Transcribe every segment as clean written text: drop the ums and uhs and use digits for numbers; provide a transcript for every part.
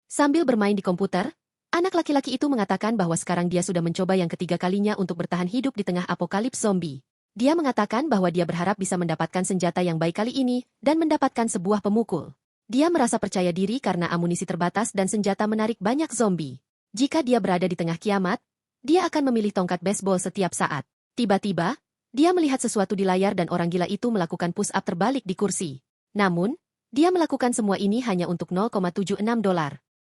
Sambil bermain di komputer, anak laki-laki itu mengatakan bahwa sekarang dia sudah mencoba yang ketiga kalinya untuk bertahan hidup di tengah apokalips zombie. Dia mengatakan bahwa dia berharap bisa mendapatkan senjata yang baik kali ini dan mendapatkan sebuah pemukul. Dia merasa percaya diri karena amunisi terbatas dan senjata menarik banyak zombie. Jika dia berada di tengah kiamat, dia akan memilih tongkat baseball setiap saat. Tiba-tiba, dia melihat sesuatu di layar dan orang gila itu melakukan push-up terbalik di kursi. Namun, dia melakukan semua ini hanya untuk $0,76.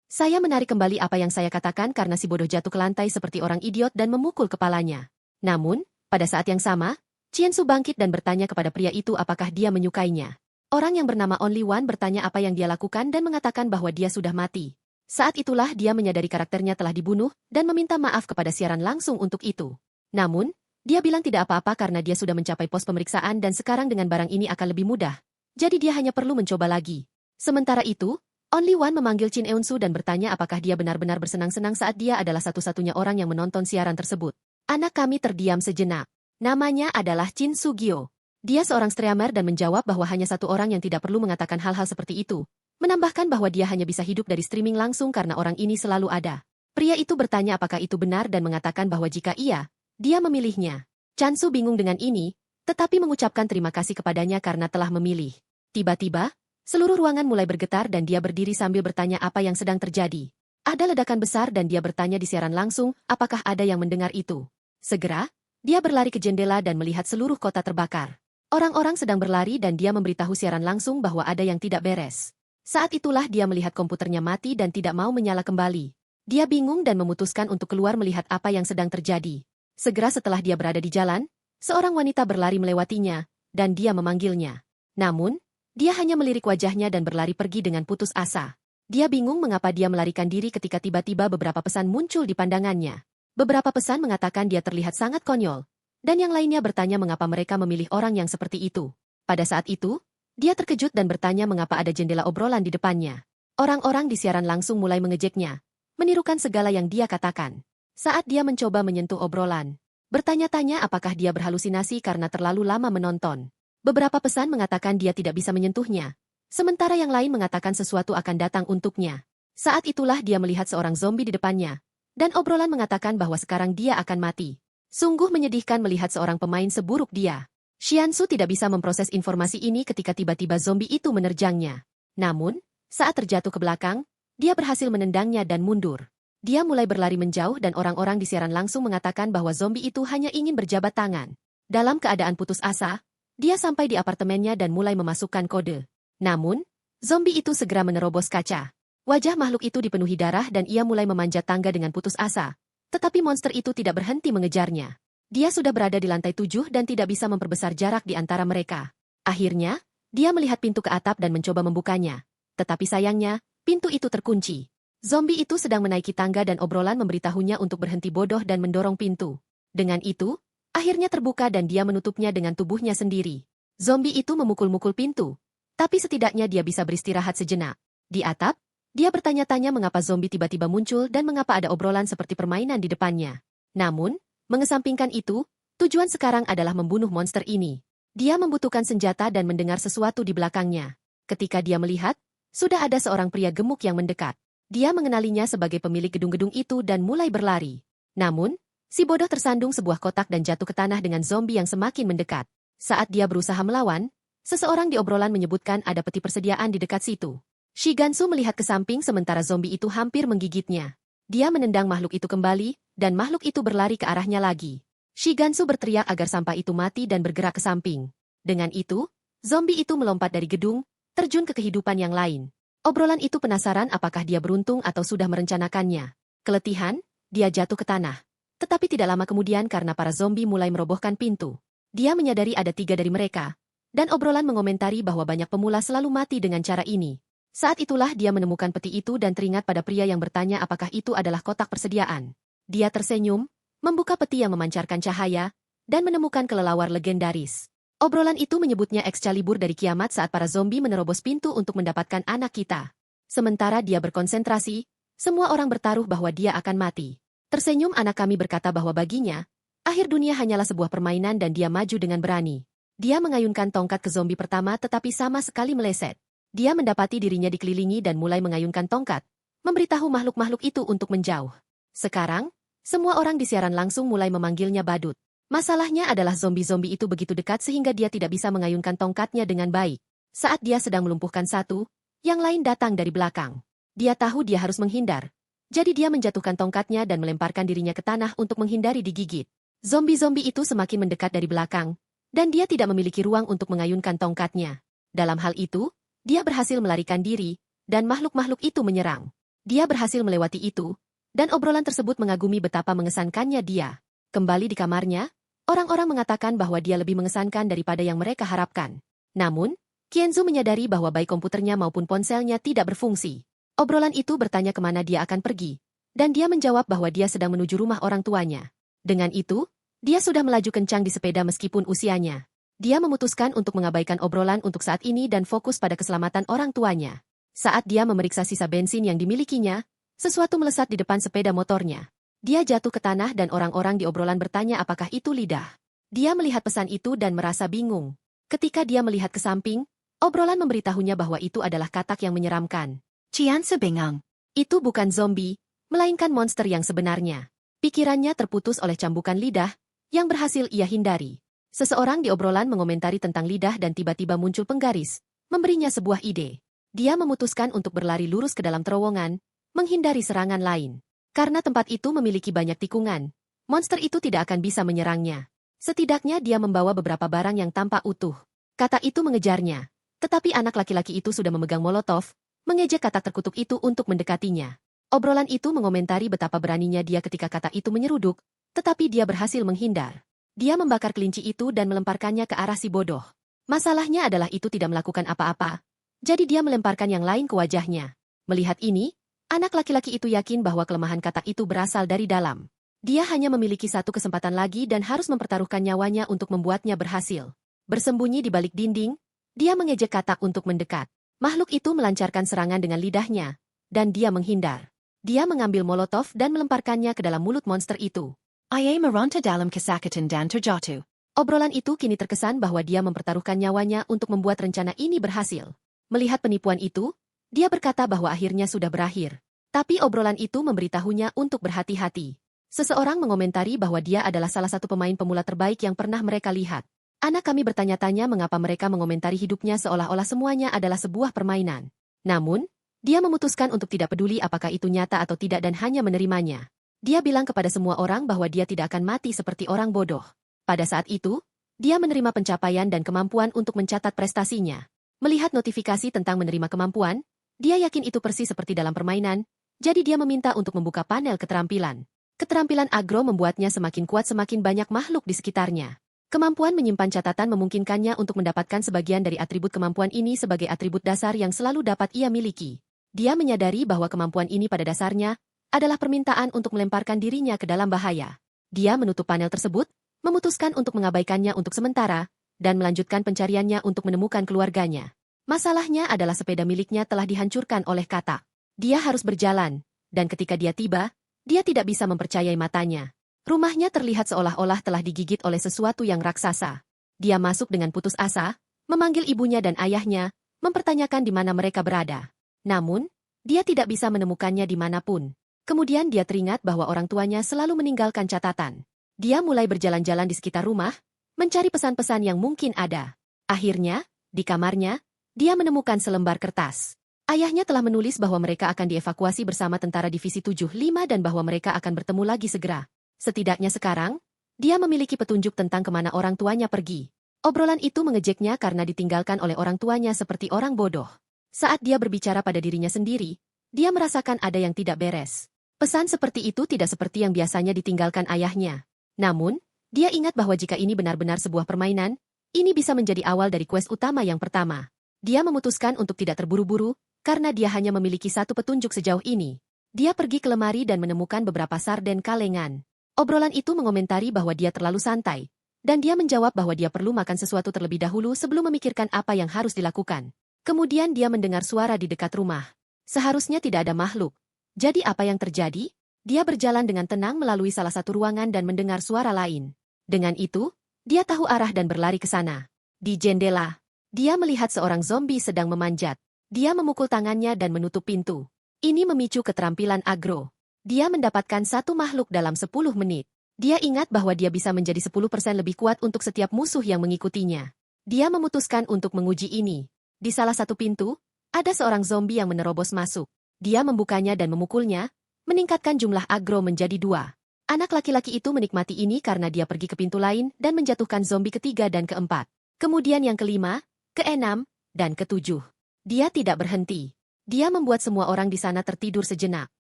Saya menarik kembali apa yang saya katakan karena si bodoh jatuh ke lantai seperti orang idiot dan memukul kepalanya. Namun, pada saat yang sama, Qiansu bangkit dan bertanya kepada pria itu apakah dia menyukainya. Orang yang bernama Only One bertanya apa yang dia lakukan dan mengatakan bahwa dia sudah mati. Saat itulah dia menyadari karakternya telah dibunuh dan meminta maaf kepada siaran langsung untuk itu. Namun, dia bilang tidak apa-apa karena dia sudah mencapai pos pemeriksaan dan sekarang dengan barang ini akan lebih mudah. Jadi dia hanya perlu mencoba lagi. Sementara itu, Only One memanggil Chin Eunsu dan bertanya apakah dia benar-benar bersenang-senang saat dia adalah satu-satunya orang yang menonton siaran tersebut. Anak kami terdiam sejenak. Namanya adalah Chin Sugyo. Dia seorang streamer dan menjawab bahwa hanya satu orang yang tidak perlu mengatakan hal-hal seperti itu. Menambahkan bahwa dia hanya bisa hidup dari streaming langsung karena orang ini selalu ada. Pria itu bertanya apakah itu benar dan mengatakan bahwa jika iya, dia memilihnya. Chansu bingung dengan ini, tetapi mengucapkan terima kasih kepadanya karena telah memilih. Tiba-tiba, seluruh ruangan mulai bergetar dan dia berdiri sambil bertanya apa yang sedang terjadi. Ada ledakan besar dan dia bertanya di siaran langsung, apakah ada yang mendengar itu. Segera, dia berlari ke jendela dan melihat seluruh kota terbakar. Orang-orang sedang berlari dan dia memberitahu siaran langsung bahwa ada yang tidak beres. Saat itulah dia melihat komputernya mati dan tidak mau menyala kembali. Dia bingung dan memutuskan untuk keluar melihat apa yang sedang terjadi. Segera setelah dia berada di jalan, seorang wanita berlari melewatinya, dan dia memanggilnya. Namun, dia hanya melirik wajahnya dan berlari pergi dengan putus asa. Dia bingung mengapa dia melarikan diri ketika tiba-tiba beberapa pesan muncul di pandangannya. Beberapa pesan mengatakan dia terlihat sangat konyol, dan yang lainnya bertanya mengapa mereka memilih orang yang seperti itu. Pada saat itu, dia terkejut dan bertanya mengapa ada jendela obrolan di depannya. Orang-orang di siaran langsung mulai mengejeknya, menirukan segala yang dia katakan. Saat dia mencoba menyentuh obrolan, bertanya-tanya apakah dia berhalusinasi karena terlalu lama menonton. Beberapa pesan mengatakan dia tidak bisa menyentuhnya, sementara yang lain mengatakan sesuatu akan datang untuknya. Saat itulah dia melihat seorang zombie di depannya, dan obrolan mengatakan bahwa sekarang dia akan mati. Sungguh menyedihkan melihat seorang pemain seburuk dia. Qiansu tidak bisa memproses informasi ini ketika tiba-tiba zombie itu menerjangnya. Namun, saat terjatuh ke belakang, dia berhasil menendangnya dan mundur. Dia mulai berlari menjauh dan orang-orang di siaran langsung mengatakan bahwa zombie itu hanya ingin berjabat tangan. Dalam keadaan putus asa, dia sampai di apartemennya dan mulai memasukkan kode. Namun, zombie itu segera menerobos kaca. Wajah makhluk itu dipenuhi darah dan ia mulai memanjat tangga dengan putus asa. Tetapi monster itu tidak berhenti mengejarnya. Dia sudah berada di lantai 7 dan tidak bisa memperbesar jarak di antara mereka. Akhirnya, dia melihat pintu ke atap dan mencoba membukanya. Tetapi sayangnya, pintu itu terkunci. Zombie itu sedang menaiki tangga dan obrolan memberitahunya untuk berhenti bodoh dan mendorong pintu. Dengan itu, akhirnya terbuka dan dia menutupnya dengan tubuhnya sendiri. Zombie itu memukul-mukul pintu. Tapi setidaknya dia bisa beristirahat sejenak. Di atap, dia bertanya-tanya mengapa zombie tiba-tiba muncul dan mengapa ada obrolan seperti permainan di depannya. Namun, mengesampingkan itu, tujuan sekarang adalah membunuh monster ini. Dia membutuhkan senjata dan mendengar sesuatu di belakangnya. Ketika dia melihat, sudah ada seorang pria gemuk yang mendekat. Dia mengenalinya sebagai pemilik gedung-gedung itu dan mulai berlari. Namun, si bodoh tersandung sebuah kotak dan jatuh ke tanah dengan zombie yang semakin mendekat. Saat dia berusaha melawan, seseorang di obrolan menyebutkan ada peti persediaan di dekat situ. Shigansu melihat ke samping sementara zombie itu hampir menggigitnya. Dia menendang makhluk itu kembali, dan makhluk itu berlari ke arahnya lagi. Shigansu berteriak agar sampah itu mati dan bergerak ke samping. Dengan itu, zombie itu melompat dari gedung, terjun ke kehidupan yang lain. Obrolan itu penasaran apakah dia beruntung atau sudah merencanakannya. Keletihan, dia jatuh ke tanah. Tetapi tidak lama kemudian karena para zombie mulai merobohkan pintu. Dia menyadari ada 3 dari mereka, dan obrolan mengomentari bahwa banyak pemula selalu mati dengan cara ini. Saat itulah dia menemukan peti itu dan teringat pada pria yang bertanya apakah itu adalah kotak persediaan. Dia tersenyum, membuka peti yang memancarkan cahaya, dan menemukan kelelawar legendaris. Obrolan itu menyebutnya Excalibur dari kiamat saat para zombie menerobos pintu untuk mendapatkan anak kita. Sementara dia berkonsentrasi, semua orang bertaruh bahwa dia akan mati. Tersenyum anak kami berkata bahwa baginya, akhir dunia hanyalah sebuah permainan dan dia maju dengan berani. Dia mengayunkan tongkat ke zombie pertama tetapi sama sekali meleset. Dia mendapati dirinya dikelilingi dan mulai mengayunkan tongkat, memberitahu makhluk-makhluk itu untuk menjauh. Sekarang, semua orang di siaran langsung mulai memanggilnya badut. Masalahnya adalah zombie-zombie itu begitu dekat sehingga dia tidak bisa mengayunkan tongkatnya dengan baik. Saat dia sedang melumpuhkan satu, yang lain datang dari belakang. Dia tahu dia harus menghindar. Jadi dia menjatuhkan tongkatnya dan melemparkan dirinya ke tanah untuk menghindari digigit. Zombie-zombie itu semakin mendekat dari belakang, dan dia tidak memiliki ruang untuk mengayunkan tongkatnya. Dalam hal itu, dia berhasil melarikan diri, dan makhluk-makhluk itu menyerang. Dia berhasil melewati itu, dan obrolan tersebut mengagumi betapa mengesankannya dia. Kembali di kamarnya, orang-orang mengatakan bahwa dia lebih mengesankan daripada yang mereka harapkan. Namun, Qianzu menyadari bahwa baik komputernya maupun ponselnya tidak berfungsi. Obrolan itu bertanya kemana dia akan pergi, dan dia menjawab bahwa dia sedang menuju rumah orang tuanya. Dengan itu, dia sudah melaju kencang di sepeda meskipun usianya. Dia memutuskan untuk mengabaikan obrolan untuk saat ini dan fokus pada keselamatan orang tuanya. Saat dia memeriksa sisa bensin yang dimilikinya, sesuatu melesat di depan sepeda motornya. Dia jatuh ke tanah dan orang-orang di obrolan bertanya apakah itu lidah. Dia melihat pesan itu dan merasa bingung. Ketika dia melihat ke samping, obrolan memberitahunya bahwa itu adalah katak yang menyeramkan. Qianzu bingung. Itu bukan zombie, melainkan monster yang sebenarnya. Pikirannya terputus oleh cambukan lidah, yang berhasil ia hindari. Seseorang di obrolan mengomentari tentang lidah dan tiba-tiba muncul penggaris, memberinya sebuah ide. Dia memutuskan untuk berlari lurus ke dalam terowongan, menghindari serangan lain. Karena tempat itu memiliki banyak tikungan, monster itu tidak akan bisa menyerangnya. Setidaknya dia membawa beberapa barang yang tampak utuh. Kata itu mengejarnya, tetapi anak laki-laki itu sudah memegang molotov, mengejek katak terkutuk itu untuk mendekatinya. Obrolan itu mengomentari betapa beraninya dia ketika kata itu menyeruduk, tetapi dia berhasil menghindar. Dia membakar kelinci itu dan melemparkannya ke arah si bodoh. Masalahnya adalah itu tidak melakukan apa-apa, jadi dia melemparkan yang lain ke wajahnya. Melihat ini, anak laki-laki itu yakin bahwa kelemahan katak itu berasal dari dalam. Dia hanya memiliki satu kesempatan lagi dan harus mempertaruhkan nyawanya untuk membuatnya berhasil. Bersembunyi di balik dinding, dia mengejek katak untuk mendekat. Makhluk itu melancarkan serangan dengan lidahnya, dan dia menghindar. Dia mengambil molotov dan melemparkannya ke dalam mulut monster itu. Ia meronta dalam kesakitan dan terjatuh. Obrolan itu kini terkesan bahwa dia mempertaruhkan nyawanya untuk membuat rencana ini berhasil. Melihat penipuan itu, dia berkata bahwa akhirnya sudah berakhir. Tapi obrolan itu memberitahunya untuk berhati-hati. Seseorang mengomentari bahwa dia adalah salah satu pemain pemula terbaik yang pernah mereka lihat. Anak kami bertanya-tanya mengapa mereka mengomentari hidupnya seolah-olah semuanya adalah sebuah permainan. Namun, dia memutuskan untuk tidak peduli apakah itu nyata atau tidak dan hanya menerimanya. Dia bilang kepada semua orang bahwa dia tidak akan mati seperti orang bodoh. Pada saat itu, dia menerima pencapaian dan kemampuan untuk mencatat prestasinya. Melihat notifikasi tentang menerima kemampuan, dia yakin itu persis seperti dalam permainan, jadi dia meminta untuk membuka panel keterampilan. Keterampilan agro membuatnya semakin kuat semakin banyak makhluk di sekitarnya. Kemampuan menyimpan catatan memungkinkannya untuk mendapatkan sebagian dari atribut kemampuan ini sebagai atribut dasar yang selalu dapat ia miliki. Dia menyadari bahwa kemampuan ini pada dasarnya adalah permintaan untuk melemparkan dirinya ke dalam bahaya. Dia menutup panel tersebut, memutuskan untuk mengabaikannya untuk sementara, dan melanjutkan pencariannya untuk menemukan keluarganya. Masalahnya adalah sepeda miliknya telah dihancurkan oleh katak. Dia harus berjalan, dan ketika dia tiba, dia tidak bisa mempercayai matanya. Rumahnya terlihat seolah-olah telah digigit oleh sesuatu yang raksasa. Dia masuk dengan putus asa, memanggil ibunya dan ayahnya, mempertanyakan di mana mereka berada. Namun, dia tidak bisa menemukannya dimanapun. Kemudian dia teringat bahwa orang tuanya selalu meninggalkan catatan. Dia mulai berjalan-jalan di sekitar rumah, mencari pesan-pesan yang mungkin ada. Akhirnya, di kamarnya, dia menemukan selembar kertas. Ayahnya telah menulis bahwa mereka akan dievakuasi bersama tentara divisi 75 dan bahwa mereka akan bertemu lagi segera. Setidaknya sekarang, dia memiliki petunjuk tentang kemana orang tuanya pergi. Obrolan itu mengejeknya karena ditinggalkan oleh orang tuanya seperti orang bodoh. Saat dia berbicara pada dirinya sendiri, dia merasakan ada yang tidak beres. Pesan seperti itu tidak seperti yang biasanya ditinggalkan ayahnya. Namun, dia ingat bahwa jika ini benar-benar sebuah permainan, ini bisa menjadi awal dari quest utama yang pertama. Dia memutuskan untuk tidak terburu-buru, karena dia hanya memiliki satu petunjuk sejauh ini. Dia pergi ke lemari dan menemukan beberapa sarden kalengan. Obrolan itu mengomentari bahwa dia terlalu santai, dan dia menjawab bahwa dia perlu makan sesuatu terlebih dahulu sebelum memikirkan apa yang harus dilakukan. Kemudian dia mendengar suara di dekat rumah. Seharusnya tidak ada makhluk. Jadi apa yang terjadi? Dia berjalan dengan tenang melalui salah satu ruangan dan mendengar suara lain. Dengan itu, dia tahu arah dan berlari ke sana. Di jendela, dia melihat seorang zombie sedang memanjat. Dia memukul tangannya dan menutup pintu. Ini memicu keterampilan agro. Dia mendapatkan satu makhluk dalam 10 menit. Dia ingat bahwa dia bisa menjadi 10% lebih kuat untuk setiap musuh yang mengikutinya. Dia memutuskan untuk menguji ini. Di salah satu pintu, ada seorang zombie yang menerobos masuk. Dia membukanya dan memukulnya, meningkatkan jumlah agro menjadi 2. Anak laki-laki itu menikmati ini karena dia pergi ke pintu lain dan menjatuhkan zombie ketiga dan keempat. Kemudian yang kelima, keenam, dan ketujuh. Dia tidak berhenti. Dia membuat semua orang di sana tertidur sejenak.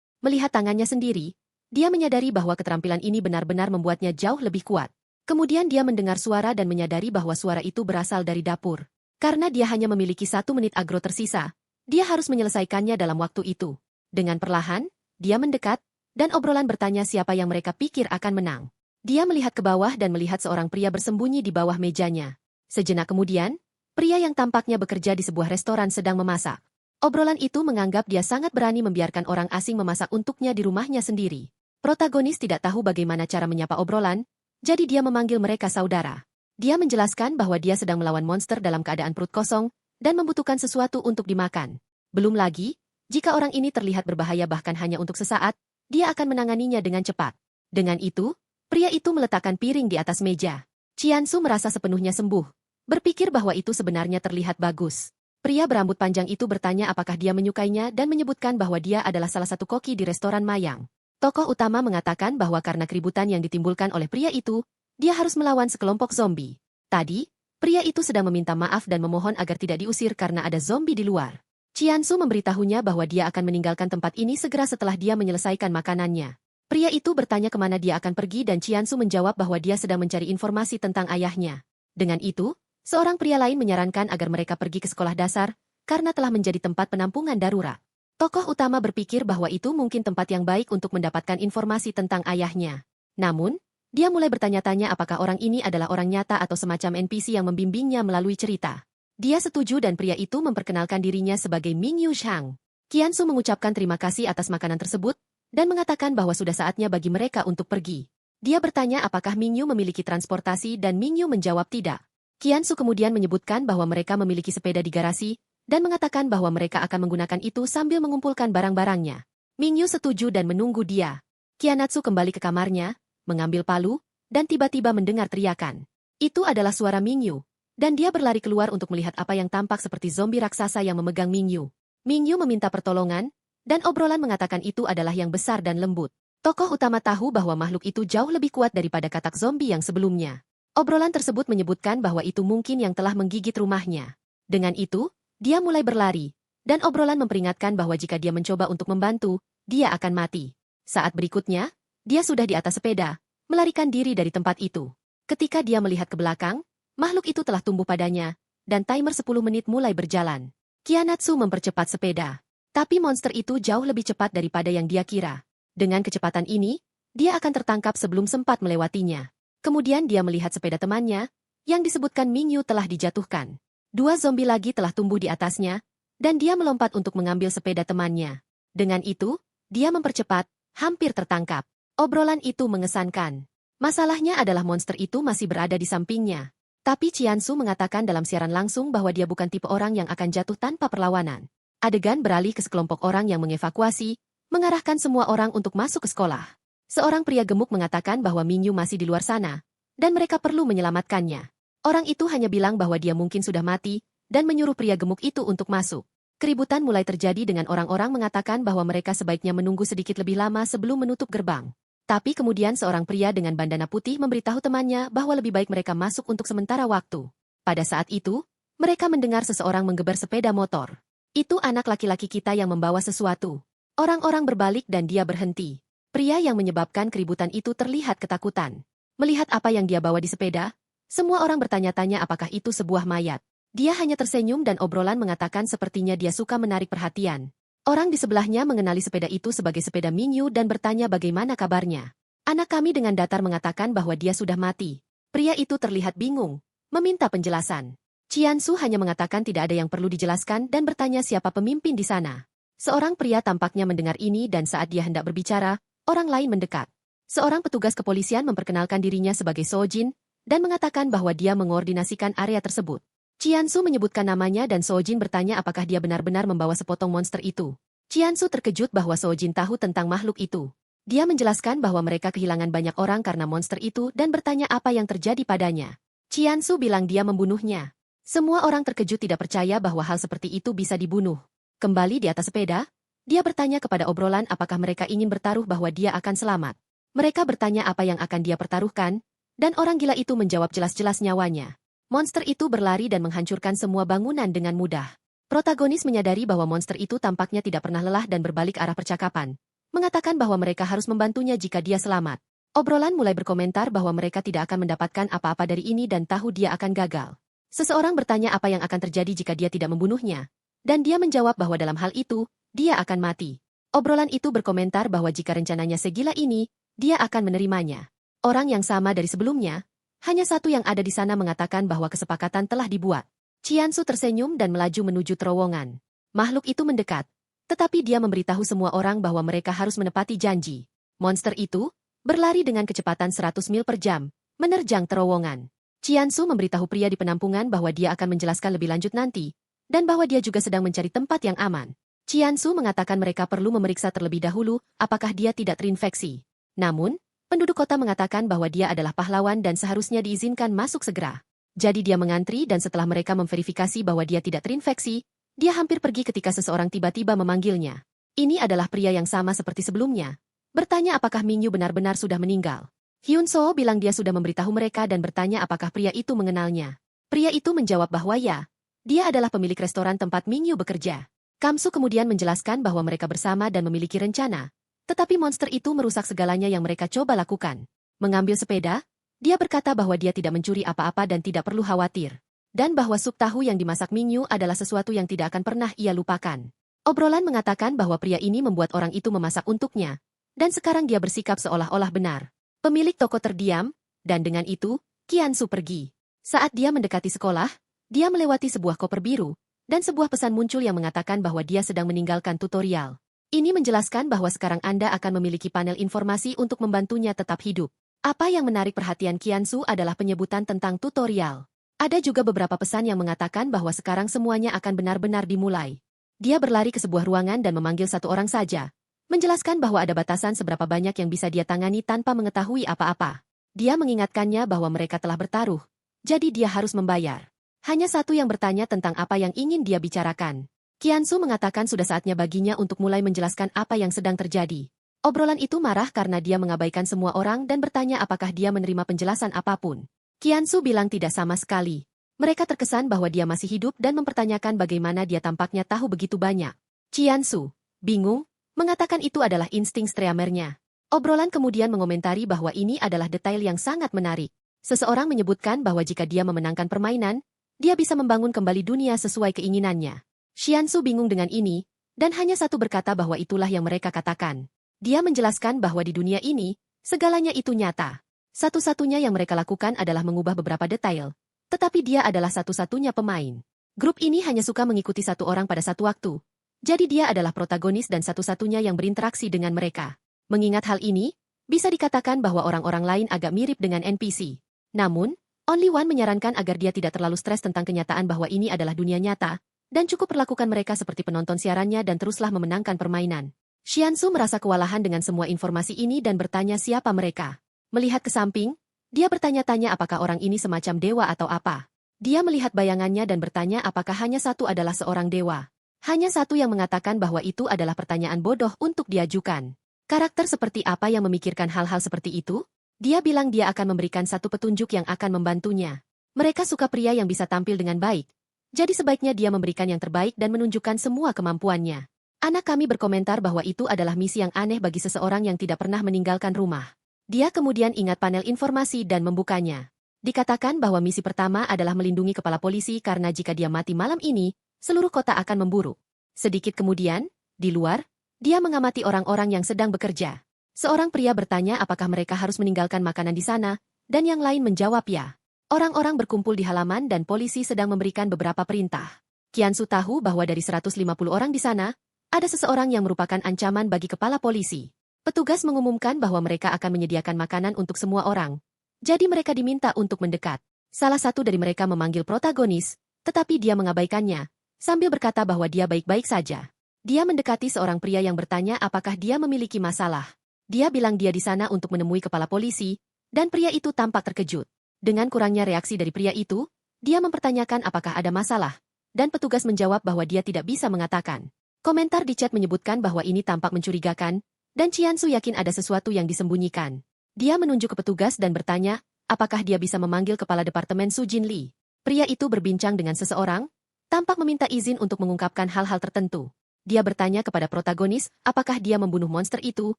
Melihat tangannya sendiri, dia menyadari bahwa keterampilan ini benar-benar membuatnya jauh lebih kuat. Kemudian dia mendengar suara dan menyadari bahwa suara itu berasal dari dapur. Karena dia hanya memiliki 1 menit agro tersisa, dia harus menyelesaikannya dalam waktu itu. Dengan perlahan, dia mendekat, dan obrolan bertanya siapa yang mereka pikir akan menang. Dia melihat ke bawah dan melihat seorang pria bersembunyi di bawah mejanya. Sejenak kemudian, pria yang tampaknya bekerja di sebuah restoran sedang memasak. Obrolan itu menganggap dia sangat berani membiarkan orang asing memasak untuknya di rumahnya sendiri. Protagonis tidak tahu bagaimana cara menyapa obrolan, jadi dia memanggil mereka saudara. Dia menjelaskan bahwa dia sedang melawan monster dalam keadaan perut kosong dan membutuhkan sesuatu untuk dimakan. Belum lagi, jika orang ini terlihat berbahaya bahkan hanya untuk sesaat, dia akan menanganinya dengan cepat. Dengan itu, pria itu meletakkan piring di atas meja. Qiansu merasa sepenuhnya sembuh, berpikir bahwa itu sebenarnya terlihat bagus. Pria berambut panjang itu bertanya apakah dia menyukainya dan menyebutkan bahwa dia adalah salah satu koki di restoran Mayang. Tokoh utama mengatakan bahwa karena keributan yang ditimbulkan oleh pria itu, dia harus melawan sekelompok zombie. Tadi, pria itu sedang meminta maaf dan memohon agar tidak diusir karena ada zombie di luar. Qiansu memberitahunya bahwa dia akan meninggalkan tempat ini segera setelah dia menyelesaikan makanannya. Pria itu bertanya kemana dia akan pergi dan Qiansu menjawab bahwa dia sedang mencari informasi tentang ayahnya. Dengan itu, seorang pria lain menyarankan agar mereka pergi ke sekolah dasar, karena telah menjadi tempat penampungan darurat. Tokoh utama berpikir bahwa itu mungkin tempat yang baik untuk mendapatkan informasi tentang ayahnya. Namun, dia mulai bertanya-tanya apakah orang ini adalah orang nyata atau semacam NPC yang membimbingnya melalui cerita. Dia setuju dan pria itu memperkenalkan dirinya sebagai Mingyu Shang. Qiansu mengucapkan terima kasih atas makanan tersebut, dan mengatakan bahwa sudah saatnya bagi mereka untuk pergi. Dia bertanya apakah Mingyu memiliki transportasi dan Mingyu menjawab tidak. Qiansu kemudian menyebutkan bahwa mereka memiliki sepeda di garasi, dan mengatakan bahwa mereka akan menggunakan itu sambil mengumpulkan barang-barangnya. Mingyu setuju dan menunggu dia. Qianatsu kembali ke kamarnya, mengambil palu, dan tiba-tiba mendengar teriakan. Itu adalah suara Mingyu, dan dia berlari keluar untuk melihat apa yang tampak seperti zombie raksasa yang memegang Mingyu. Mingyu meminta pertolongan, dan obrolan mengatakan itu adalah yang besar dan lembut. Tokoh utama tahu bahwa makhluk itu jauh lebih kuat daripada katak zombie yang sebelumnya. Obrolan tersebut menyebutkan bahwa itu mungkin yang telah menggigit rumahnya. Dengan itu, dia mulai berlari, dan obrolan memperingatkan bahwa jika dia mencoba untuk membantu, dia akan mati. Saat berikutnya, dia sudah di atas sepeda, melarikan diri dari tempat itu. Ketika dia melihat ke belakang, makhluk itu telah tumbuh padanya, dan timer 10 menit mulai berjalan. Qianatsu mempercepat sepeda. Tapi monster itu jauh lebih cepat daripada yang dia kira. Dengan kecepatan ini, dia akan tertangkap sebelum sempat melewatinya. Kemudian dia melihat sepeda temannya, yang disebutkan Mingyu telah dijatuhkan. 2 zombie lagi telah tumbuh di atasnya, dan dia melompat untuk mengambil sepeda temannya. Dengan itu, dia mempercepat, hampir tertangkap. Obrolan itu mengesankan. Masalahnya adalah monster itu masih berada di sampingnya. Tapi Qiansu mengatakan dalam siaran langsung bahwa dia bukan tipe orang yang akan jatuh tanpa perlawanan. Adegan beralih ke sekelompok orang yang mengevakuasi, mengarahkan semua orang untuk masuk ke sekolah. Seorang pria gemuk mengatakan bahwa Mingyu masih di luar sana, dan mereka perlu menyelamatkannya. Orang itu hanya bilang bahwa dia mungkin sudah mati, dan menyuruh pria gemuk itu untuk masuk. Keributan mulai terjadi dengan orang-orang mengatakan bahwa mereka sebaiknya menunggu sedikit lebih lama sebelum menutup gerbang. Tapi kemudian seorang pria dengan bandana putih memberitahu temannya bahwa lebih baik mereka masuk untuk sementara waktu. Pada saat itu, mereka mendengar seseorang menggeber sepeda motor. Itu anak laki-laki kita yang membawa sesuatu. Orang-orang berbalik dan dia berhenti. Pria yang menyebabkan keributan itu terlihat ketakutan. Melihat apa yang dia bawa di sepeda, semua orang bertanya-tanya apakah itu sebuah mayat. Dia hanya tersenyum dan obrolan mengatakan sepertinya dia suka menarik perhatian. Orang di sebelahnya mengenali sepeda itu sebagai sepeda Mingyu dan bertanya bagaimana kabarnya. Anak kami dengan datar mengatakan bahwa dia sudah mati. Pria itu terlihat bingung, meminta penjelasan. Qiansu hanya mengatakan tidak ada yang perlu dijelaskan dan bertanya siapa pemimpin di sana. Seorang pria tampaknya mendengar ini dan saat dia hendak berbicara, orang lain mendekat. Seorang petugas kepolisian memperkenalkan dirinya sebagai Sojin dan mengatakan bahwa dia mengoordinasikan area tersebut. Qiansu menyebutkan namanya dan Sojin bertanya apakah dia benar-benar membawa sepotong monster itu. Qiansu terkejut bahwa Soojin tahu tentang makhluk itu. Dia menjelaskan bahwa mereka kehilangan banyak orang karena monster itu dan bertanya apa yang terjadi padanya. Qiansu bilang dia membunuhnya. Semua orang terkejut tidak percaya bahwa hal seperti itu bisa dibunuh. Kembali di atas sepeda, dia bertanya kepada obrolan apakah mereka ingin bertaruh bahwa dia akan selamat. Mereka bertanya apa yang akan dia pertaruhkan, dan orang gila itu menjawab jelas-jelas nyawanya. Monster itu berlari dan menghancurkan semua bangunan dengan mudah. Protagonis menyadari bahwa monster itu tampaknya tidak pernah lelah dan berbalik arah percakapan, mengatakan bahwa mereka harus membantunya jika dia selamat. Obrolan mulai berkomentar bahwa mereka tidak akan mendapatkan apa-apa dari ini dan tahu dia akan gagal. Seseorang bertanya apa yang akan terjadi jika dia tidak membunuhnya, dan dia menjawab bahwa dalam hal itu, dia akan mati. Obrolan itu berkomentar bahwa jika rencananya segila ini, dia akan menerimanya. Orang yang sama dari sebelumnya, hanya satu yang ada di sana mengatakan bahwa kesepakatan telah dibuat. Qiansu tersenyum dan melaju menuju terowongan. Makhluk itu mendekat, tetapi dia memberitahu semua orang bahwa mereka harus menepati janji. Monster itu berlari dengan kecepatan 100 mil per jam, menerjang terowongan. Qiansu memberitahu pria di penampungan bahwa dia akan menjelaskan lebih lanjut nanti, dan bahwa dia juga sedang mencari tempat yang aman. Qiansu mengatakan mereka perlu memeriksa terlebih dahulu apakah dia tidak terinfeksi. Namun, penduduk kota mengatakan bahwa dia adalah pahlawan dan seharusnya diizinkan masuk segera. Jadi dia mengantri dan setelah mereka memverifikasi bahwa dia tidak terinfeksi, dia hampir pergi ketika seseorang tiba-tiba memanggilnya. Ini adalah pria yang sama seperti sebelumnya. Bertanya apakah Mingyu benar-benar sudah meninggal. Hyun Soo bilang dia sudah memberitahu mereka dan bertanya apakah pria itu mengenalnya. Pria itu menjawab bahwa ya, dia adalah pemilik restoran tempat Mingyu bekerja. Kamsu kemudian menjelaskan bahwa mereka bersama dan memiliki rencana. Tetapi monster itu merusak segalanya yang mereka coba lakukan. Mengambil sepeda, dia berkata bahwa dia tidak mencuri apa-apa dan tidak perlu khawatir. Dan bahwa sup tahu yang dimasak Mingyu adalah sesuatu yang tidak akan pernah ia lupakan. Obrolan mengatakan bahwa pria ini membuat orang itu memasak untuknya. Dan sekarang dia bersikap seolah-olah benar. Pemilik toko terdiam, dan dengan itu, Qiansu pergi. Saat dia mendekati sekolah, dia melewati sebuah koper biru, dan sebuah pesan muncul yang mengatakan bahwa dia sedang meninggalkan tutorial. Ini menjelaskan bahwa sekarang Anda akan memiliki panel informasi untuk membantunya tetap hidup. Apa yang menarik perhatian Qiansu adalah penyebutan tentang tutorial. Ada juga beberapa pesan yang mengatakan bahwa sekarang semuanya akan benar-benar dimulai. Dia berlari ke sebuah ruangan dan memanggil satu orang saja, menjelaskan bahwa ada batasan seberapa banyak yang bisa dia tangani tanpa mengetahui apa-apa. Dia mengingatkannya bahwa mereka telah bertaruh, jadi dia harus membayar. Hanya satu yang bertanya tentang apa yang ingin dia bicarakan. Qiansu mengatakan sudah saatnya baginya untuk mulai menjelaskan apa yang sedang terjadi. Obrolan itu marah karena dia mengabaikan semua orang dan bertanya apakah dia menerima penjelasan apapun. Qiansu bilang tidak sama sekali. Mereka terkesan bahwa dia masih hidup dan mempertanyakan bagaimana dia tampaknya tahu begitu banyak. Qiansu, bingung, mengatakan itu adalah insting streamernya. Obrolan kemudian mengomentari bahwa ini adalah detail yang sangat menarik. Seseorang menyebutkan bahwa jika dia memenangkan permainan, dia bisa membangun kembali dunia sesuai keinginannya. Qiansu bingung dengan ini, dan hanya satu berkata bahwa itulah yang mereka katakan. Dia menjelaskan bahwa di dunia ini, segalanya itu nyata. Satu-satunya yang mereka lakukan adalah mengubah beberapa detail. Tetapi dia adalah satu-satunya pemain. Grup ini hanya suka mengikuti satu orang pada satu waktu. Jadi dia adalah protagonis dan satu-satunya yang berinteraksi dengan mereka. Mengingat hal ini, bisa dikatakan bahwa orang-orang lain agak mirip dengan NPC. Namun, Only One menyarankan agar dia tidak terlalu stres tentang kenyataan bahwa ini adalah dunia nyata, dan cukup perlakukan mereka seperti penonton siarannya dan teruslah memenangkan permainan. Qiansu merasa kewalahan dengan semua informasi ini dan bertanya siapa mereka. Melihat ke samping, dia bertanya-tanya apakah orang ini semacam dewa atau apa. Dia melihat bayangannya dan bertanya apakah hanya satu adalah seorang dewa. Hanya satu yang mengatakan bahwa itu adalah pertanyaan bodoh untuk diajukan. Karakter seperti apa yang memikirkan hal-hal seperti itu? Dia bilang dia akan memberikan satu petunjuk yang akan membantunya. Mereka suka pria yang bisa tampil dengan baik. Jadi sebaiknya dia memberikan yang terbaik dan menunjukkan semua kemampuannya. Anak kami berkomentar bahwa itu adalah misi yang aneh bagi seseorang yang tidak pernah meninggalkan rumah. Dia kemudian ingat panel informasi dan membukanya. Dikatakan bahwa misi pertama adalah melindungi kepala polisi karena jika dia mati malam ini, seluruh kota akan memburu. Sedikit kemudian, di luar, dia mengamati orang-orang yang sedang bekerja. Seorang pria bertanya apakah mereka harus meninggalkan makanan di sana, dan yang lain menjawab ya. Orang-orang berkumpul di halaman dan polisi sedang memberikan beberapa perintah. Qiansu tahu bahwa dari 150 orang di sana, ada seseorang yang merupakan ancaman bagi kepala polisi. Petugas mengumumkan bahwa mereka akan menyediakan makanan untuk semua orang. Jadi mereka diminta untuk mendekat. Salah satu dari mereka memanggil protagonis, tetapi dia mengabaikannya, sambil berkata bahwa dia baik-baik saja. Dia mendekati seorang pria yang bertanya apakah dia memiliki masalah. Dia bilang dia di sana untuk menemui kepala polisi, dan pria itu tampak terkejut. Dengan kurangnya reaksi dari pria itu, dia mempertanyakan apakah ada masalah, dan petugas menjawab bahwa dia tidak bisa mengatakan. Komentar di chat menyebutkan bahwa ini tampak mencurigakan, dan Qiansu yakin ada sesuatu yang disembunyikan. Dia menunjuk ke petugas dan bertanya, apakah dia bisa memanggil kepala departemen Su Jinli. Pria itu berbincang dengan seseorang, tampak meminta izin untuk mengungkapkan hal-hal tertentu. Dia bertanya kepada protagonis, apakah dia membunuh monster itu,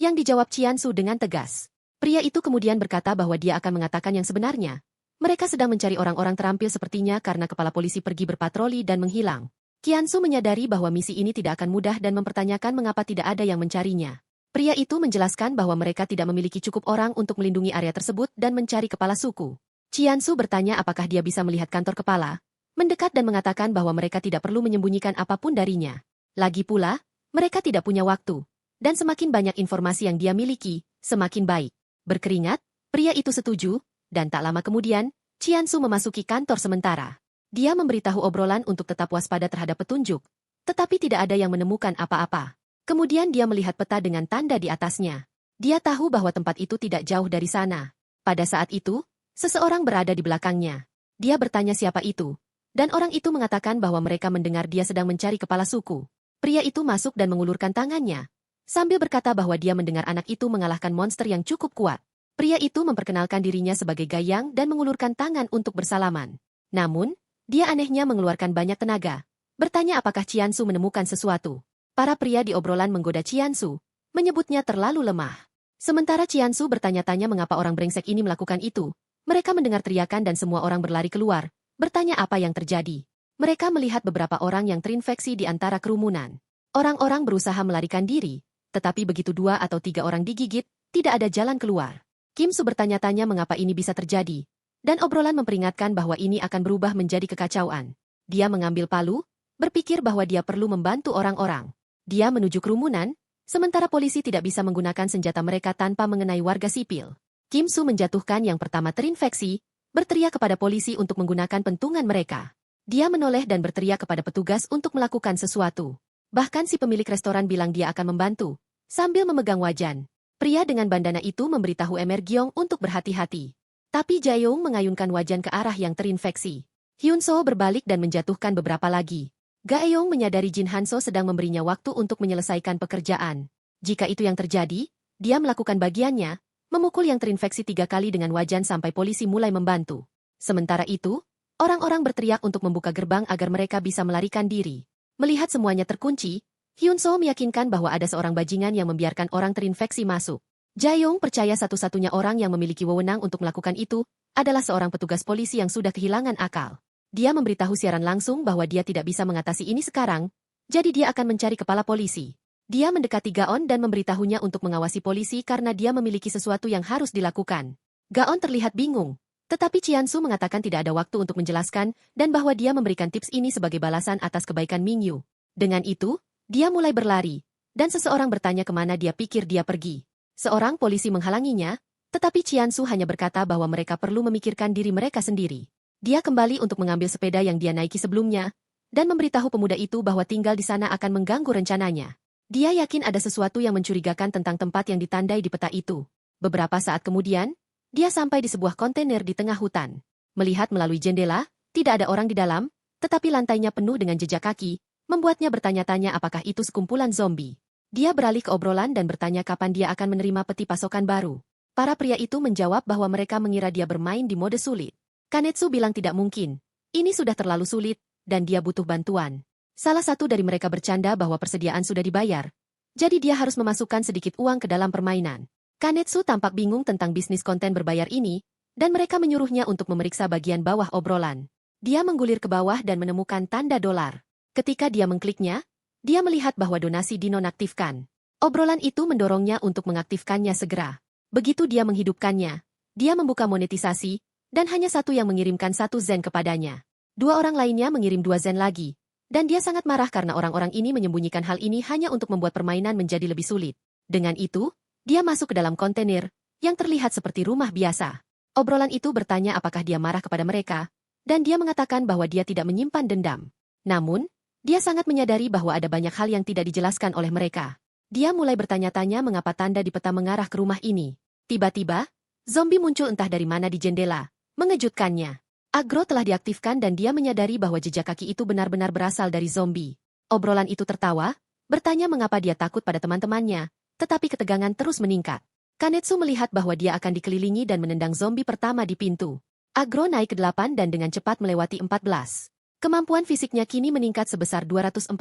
yang dijawab Qiansu dengan tegas. Pria itu kemudian berkata bahwa dia akan mengatakan yang sebenarnya. Mereka sedang mencari orang-orang terampil sepertinya karena kepala polisi pergi berpatroli dan menghilang. Qiansu menyadari bahwa misi ini tidak akan mudah dan mempertanyakan mengapa tidak ada yang mencarinya. Pria itu menjelaskan bahwa mereka tidak memiliki cukup orang untuk melindungi area tersebut dan mencari kepala suku. Qiansu bertanya apakah dia bisa melihat kantor kepala, mendekat dan mengatakan bahwa mereka tidak perlu menyembunyikan apapun darinya. Lagi pula, mereka tidak punya waktu. Dan semakin banyak informasi yang dia miliki, semakin baik. Berkeringat, pria itu setuju, dan tak lama kemudian, Qiansu memasuki kantor sementara. Dia memberitahu obrolan untuk tetap waspada terhadap petunjuk, tetapi tidak ada yang menemukan apa-apa. Kemudian dia melihat peta dengan tanda di atasnya. Dia tahu bahwa tempat itu tidak jauh dari sana. Pada saat itu, seseorang berada di belakangnya. Dia bertanya siapa itu, dan orang itu mengatakan bahwa mereka mendengar dia sedang mencari kepala suku. Pria itu masuk dan mengulurkan tangannya, sambil berkata bahwa dia mendengar anak itu mengalahkan monster yang cukup kuat. Pria itu memperkenalkan dirinya sebagai Gayang dan mengulurkan tangan untuk bersalaman. Namun, dia anehnya mengeluarkan banyak tenaga, bertanya apakah Qiansu menemukan sesuatu. Para pria di obrolan menggoda Qiansu, menyebutnya terlalu lemah. Sementara Qiansu bertanya-tanya mengapa orang brengsek ini melakukan itu, mereka mendengar teriakan dan semua orang berlari keluar, bertanya apa yang terjadi. Mereka melihat beberapa orang yang terinfeksi di antara kerumunan. Orang-orang berusaha melarikan diri, tetapi begitu 2 atau 3 orang digigit, tidak ada jalan keluar. Kim Su bertanya-tanya mengapa ini bisa terjadi, dan obrolan memperingatkan bahwa ini akan berubah menjadi kekacauan. Dia mengambil palu, berpikir bahwa dia perlu membantu orang-orang. Dia menuju kerumunan, sementara polisi tidak bisa menggunakan senjata mereka tanpa mengenai warga sipil. Kim Su menjatuhkan yang pertama terinfeksi, berteriak kepada polisi untuk menggunakan pentungan mereka. Dia menoleh dan berteriak kepada petugas untuk melakukan sesuatu. Bahkan si pemilik restoran bilang dia akan membantu, sambil memegang wajan. Pria dengan bandana itu memberitahu Emergyong untuk berhati-hati. Tapi Jaeyoung mengayunkan wajan ke arah yang terinfeksi. Hyunso berbalik dan menjatuhkan beberapa lagi. Gaeyoung menyadari Jin Hanso sedang memberinya waktu untuk menyelesaikan pekerjaan. Jika itu yang terjadi, dia melakukan bagiannya, memukul yang terinfeksi 3 kali dengan wajan sampai polisi mulai membantu. Sementara itu, orang-orang berteriak untuk membuka gerbang agar mereka bisa melarikan diri. Melihat semuanya terkunci, Hyunso meyakinkan bahwa ada seorang bajingan yang membiarkan orang terinfeksi masuk. Jaeyoung percaya satu-satunya orang yang memiliki wewenang untuk melakukan itu adalah seorang petugas polisi yang sudah kehilangan akal. Dia memberitahu siaran langsung bahwa dia tidak bisa mengatasi ini sekarang, jadi dia akan mencari kepala polisi. Dia mendekati Gaon dan memberitahunya untuk mengawasi polisi karena dia memiliki sesuatu yang harus dilakukan. Gaon terlihat bingung, tetapi Qiansu mengatakan tidak ada waktu untuk menjelaskan dan bahwa dia memberikan tips ini sebagai balasan atas kebaikan Mingyu. Dengan itu, dia mulai berlari, dan seseorang bertanya kemana dia pikir dia pergi. Seorang polisi menghalanginya, tetapi Qiansu hanya berkata bahwa mereka perlu memikirkan diri mereka sendiri. Dia kembali untuk mengambil sepeda yang dia naiki sebelumnya, dan memberitahu pemuda itu bahwa tinggal di sana akan mengganggu rencananya. Dia yakin ada sesuatu yang mencurigakan tentang tempat yang ditandai di peta itu. Beberapa saat kemudian, dia sampai di sebuah kontainer di tengah hutan. Melihat melalui jendela, tidak ada orang di dalam, tetapi lantainya penuh dengan jejak kaki, membuatnya bertanya-tanya apakah itu sekumpulan zombie. Dia beralih ke obrolan dan bertanya kapan dia akan menerima peti pasokan baru. Para pria itu menjawab bahwa mereka mengira dia bermain di mode sulit. Kanetsu bilang tidak mungkin. Ini sudah terlalu sulit, dan dia butuh bantuan. Salah satu dari mereka bercanda bahwa persediaan sudah dibayar. Jadi dia harus memasukkan sedikit uang ke dalam permainan. Kanetsu tampak bingung tentang bisnis konten berbayar ini, dan mereka menyuruhnya untuk memeriksa bagian bawah obrolan. Dia menggulir ke bawah dan menemukan tanda dolar. Ketika dia mengkliknya, dia melihat bahwa donasi dinonaktifkan. Obrolan itu mendorongnya untuk mengaktifkannya segera. Begitu dia menghidupkannya, dia membuka monetisasi, dan hanya satu yang mengirimkan 1 zen kepadanya. 2 orang lainnya mengirim 2 zen lagi, dan dia sangat marah karena orang-orang ini menyembunyikan hal ini hanya untuk membuat permainan menjadi lebih sulit. Dengan itu, dia masuk ke dalam kontainer, yang terlihat seperti rumah biasa. Obrolan itu bertanya apakah dia marah kepada mereka, dan dia mengatakan bahwa dia tidak menyimpan dendam. Namun, Dia sangat menyadari bahwa ada banyak hal yang tidak dijelaskan oleh mereka. Dia mulai bertanya-tanya mengapa tanda di peta mengarah ke rumah ini. Tiba-tiba, zombie muncul entah dari mana di jendela, mengejutkannya. Agro telah diaktifkan dan dia menyadari bahwa jejak kaki itu benar-benar berasal dari zombie. Obrolan itu tertawa, bertanya mengapa dia takut pada teman-temannya, tetapi ketegangan terus meningkat. Kanetsu melihat bahwa dia akan dikelilingi dan menendang zombie pertama di pintu. Agro naik ke 8 dan dengan cepat melewati 14. Kemampuan fisiknya kini meningkat sebesar 240%.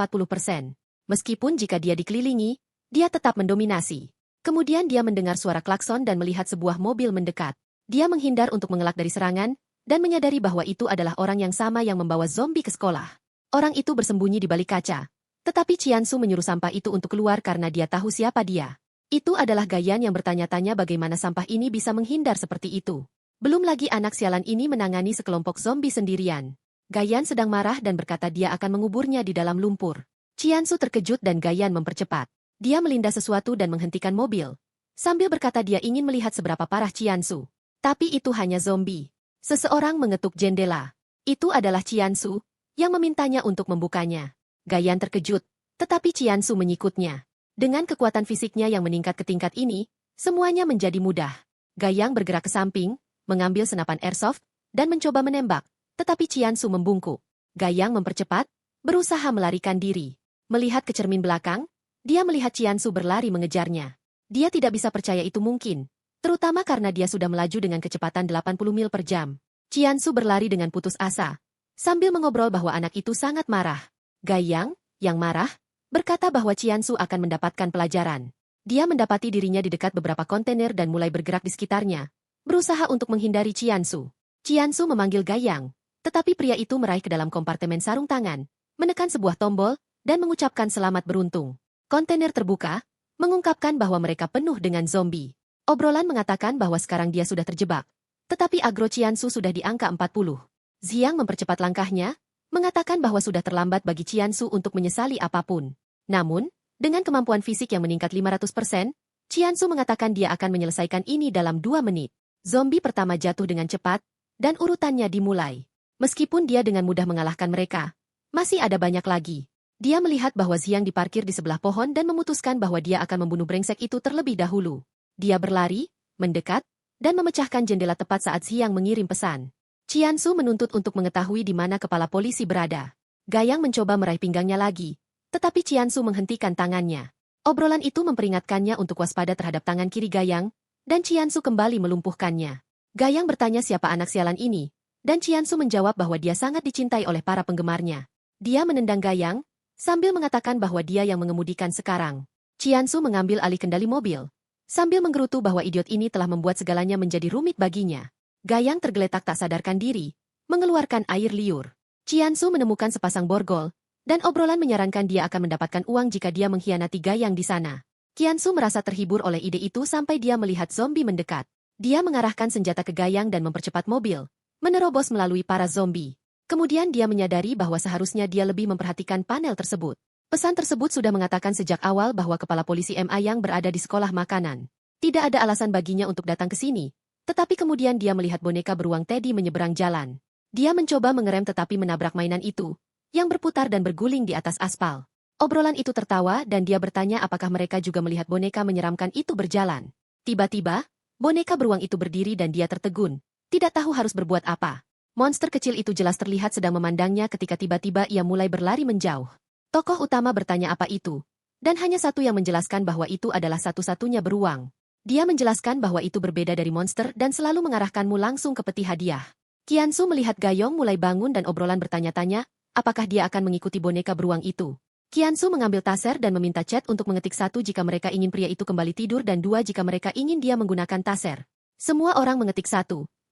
Meskipun jika dia dikelilingi, dia tetap mendominasi. Kemudian dia mendengar suara klakson dan melihat sebuah mobil mendekat. Dia menghindar untuk mengelak dari serangan, dan menyadari bahwa itu adalah orang yang sama yang membawa zombie ke sekolah. Orang itu bersembunyi di balik kaca. Tetapi Chiansu menyuruh sampah itu untuk keluar karena dia tahu siapa dia. Itu adalah Gayan yang bertanya-tanya bagaimana sampah ini bisa menghindar seperti itu. Belum lagi anak sialan ini menangani sekelompok zombie sendirian. Gayan sedang marah dan berkata dia akan menguburnya di dalam lumpur. Chiansu terkejut dan Gayan mempercepat. Dia melindas sesuatu dan menghentikan mobil. Sambil berkata dia ingin melihat seberapa parah Chiansu. Tapi itu hanya zombie. Seseorang mengetuk jendela. Itu adalah Chiansu, yang memintanya untuk membukanya. Gayan terkejut, tetapi Chiansu menyikutnya. Dengan kekuatan fisiknya yang meningkat ke tingkat ini, semuanya menjadi mudah. Gayang bergerak ke samping, mengambil senapan airsoft, dan mencoba menembak, tetapi Chiansu membungkuk. Gayang mempercepat, berusaha melarikan diri. Melihat ke cermin belakang, dia melihat Chiansu berlari mengejarnya. Dia tidak bisa percaya itu mungkin, terutama karena dia sudah melaju dengan kecepatan 80 mil per jam. Chiansu berlari dengan putus asa, sambil mengobrol bahwa anak itu sangat marah. Gayang, yang marah, berkata bahwa Chiansu akan mendapatkan pelajaran. Dia mendapati dirinya di dekat beberapa kontainer dan mulai bergerak di sekitarnya, berusaha untuk menghindari Chiansu. Chiansu memanggil Gayang, tetapi pria itu meraih ke dalam kompartemen sarung tangan, menekan sebuah tombol, dan mengucapkan selamat beruntung. Kontainer terbuka, mengungkapkan bahwa mereka penuh dengan zombie. Obrolan mengatakan bahwa sekarang dia sudah terjebak, tetapi agro Chiansu sudah di angka 40. Zhiang mempercepat langkahnya, mengatakan bahwa sudah terlambat bagi Chiansu untuk menyesali apapun. Namun, dengan kemampuan fisik yang meningkat 500%, Chiansu mengatakan dia akan menyelesaikan ini dalam 2 menit. Zombie pertama jatuh dengan cepat, dan urutannya dimulai. Meskipun dia dengan mudah mengalahkan mereka, masih ada banyak lagi. Dia melihat bahwa Zhiang diparkir di sebelah pohon dan memutuskan bahwa dia akan membunuh brengsek itu terlebih dahulu. Dia berlari, mendekat, dan memecahkan jendela tepat saat Zhiang mengirim pesan. Chiansu menuntut untuk mengetahui di mana kepala polisi berada. Gayang mencoba meraih pinggangnya lagi, tetapi Chiansu menghentikan tangannya. Obrolan itu memperingatkannya untuk waspada terhadap tangan kiri Gayang, dan Chiansu kembali melumpuhkannya. Gayang bertanya siapa anak sialan ini, dan Chiansu menjawab bahwa dia sangat dicintai oleh para penggemarnya. Dia menendang Gayang, sambil mengatakan bahwa dia yang mengemudikan sekarang. Chiansu mengambil alih kendali mobil, sambil menggerutu bahwa idiot ini telah membuat segalanya menjadi rumit baginya. Gayang tergeletak tak sadarkan diri, mengeluarkan air liur. Chiansu menemukan sepasang borgol, dan obrolan menyarankan dia akan mendapatkan uang jika dia mengkhianati Gayang di sana. Chiansu merasa terhibur oleh ide itu sampai dia melihat zombie mendekat. Dia mengarahkan senjata ke Gayang dan mempercepat mobil, menerobos melalui para zombie. Kemudian dia menyadari bahwa seharusnya dia lebih memperhatikan panel tersebut. Pesan tersebut sudah mengatakan sejak awal bahwa kepala polisi MA yang berada di sekolah makanan. Tidak ada alasan baginya untuk datang ke sini, tetapi kemudian dia melihat boneka beruang Teddy menyeberang jalan. Dia mencoba mengerem tetapi menabrak mainan itu, yang berputar dan berguling di atas aspal. Obrolan itu tertawa dan dia bertanya apakah mereka juga melihat boneka menyeramkan itu berjalan. Tiba-tiba, boneka beruang itu berdiri dan dia tertegun, tidak tahu harus berbuat apa. Monster kecil itu jelas terlihat sedang memandangnya ketika tiba-tiba ia mulai berlari menjauh. Tokoh utama bertanya apa itu, dan hanya satu yang menjelaskan bahwa itu adalah satu-satunya beruang. Dia menjelaskan bahwa itu berbeda dari monster dan selalu mengarahkanmu langsung ke peti hadiah. Chiansu melihat Gayong mulai bangun dan obrolan bertanya-tanya, apakah dia akan mengikuti boneka beruang itu. Chiansu mengambil taser dan meminta chat untuk mengetik 1 jika mereka ingin pria itu kembali tidur dan 2 jika mereka ingin dia menggunakan taser. Semua orang mengetik 1,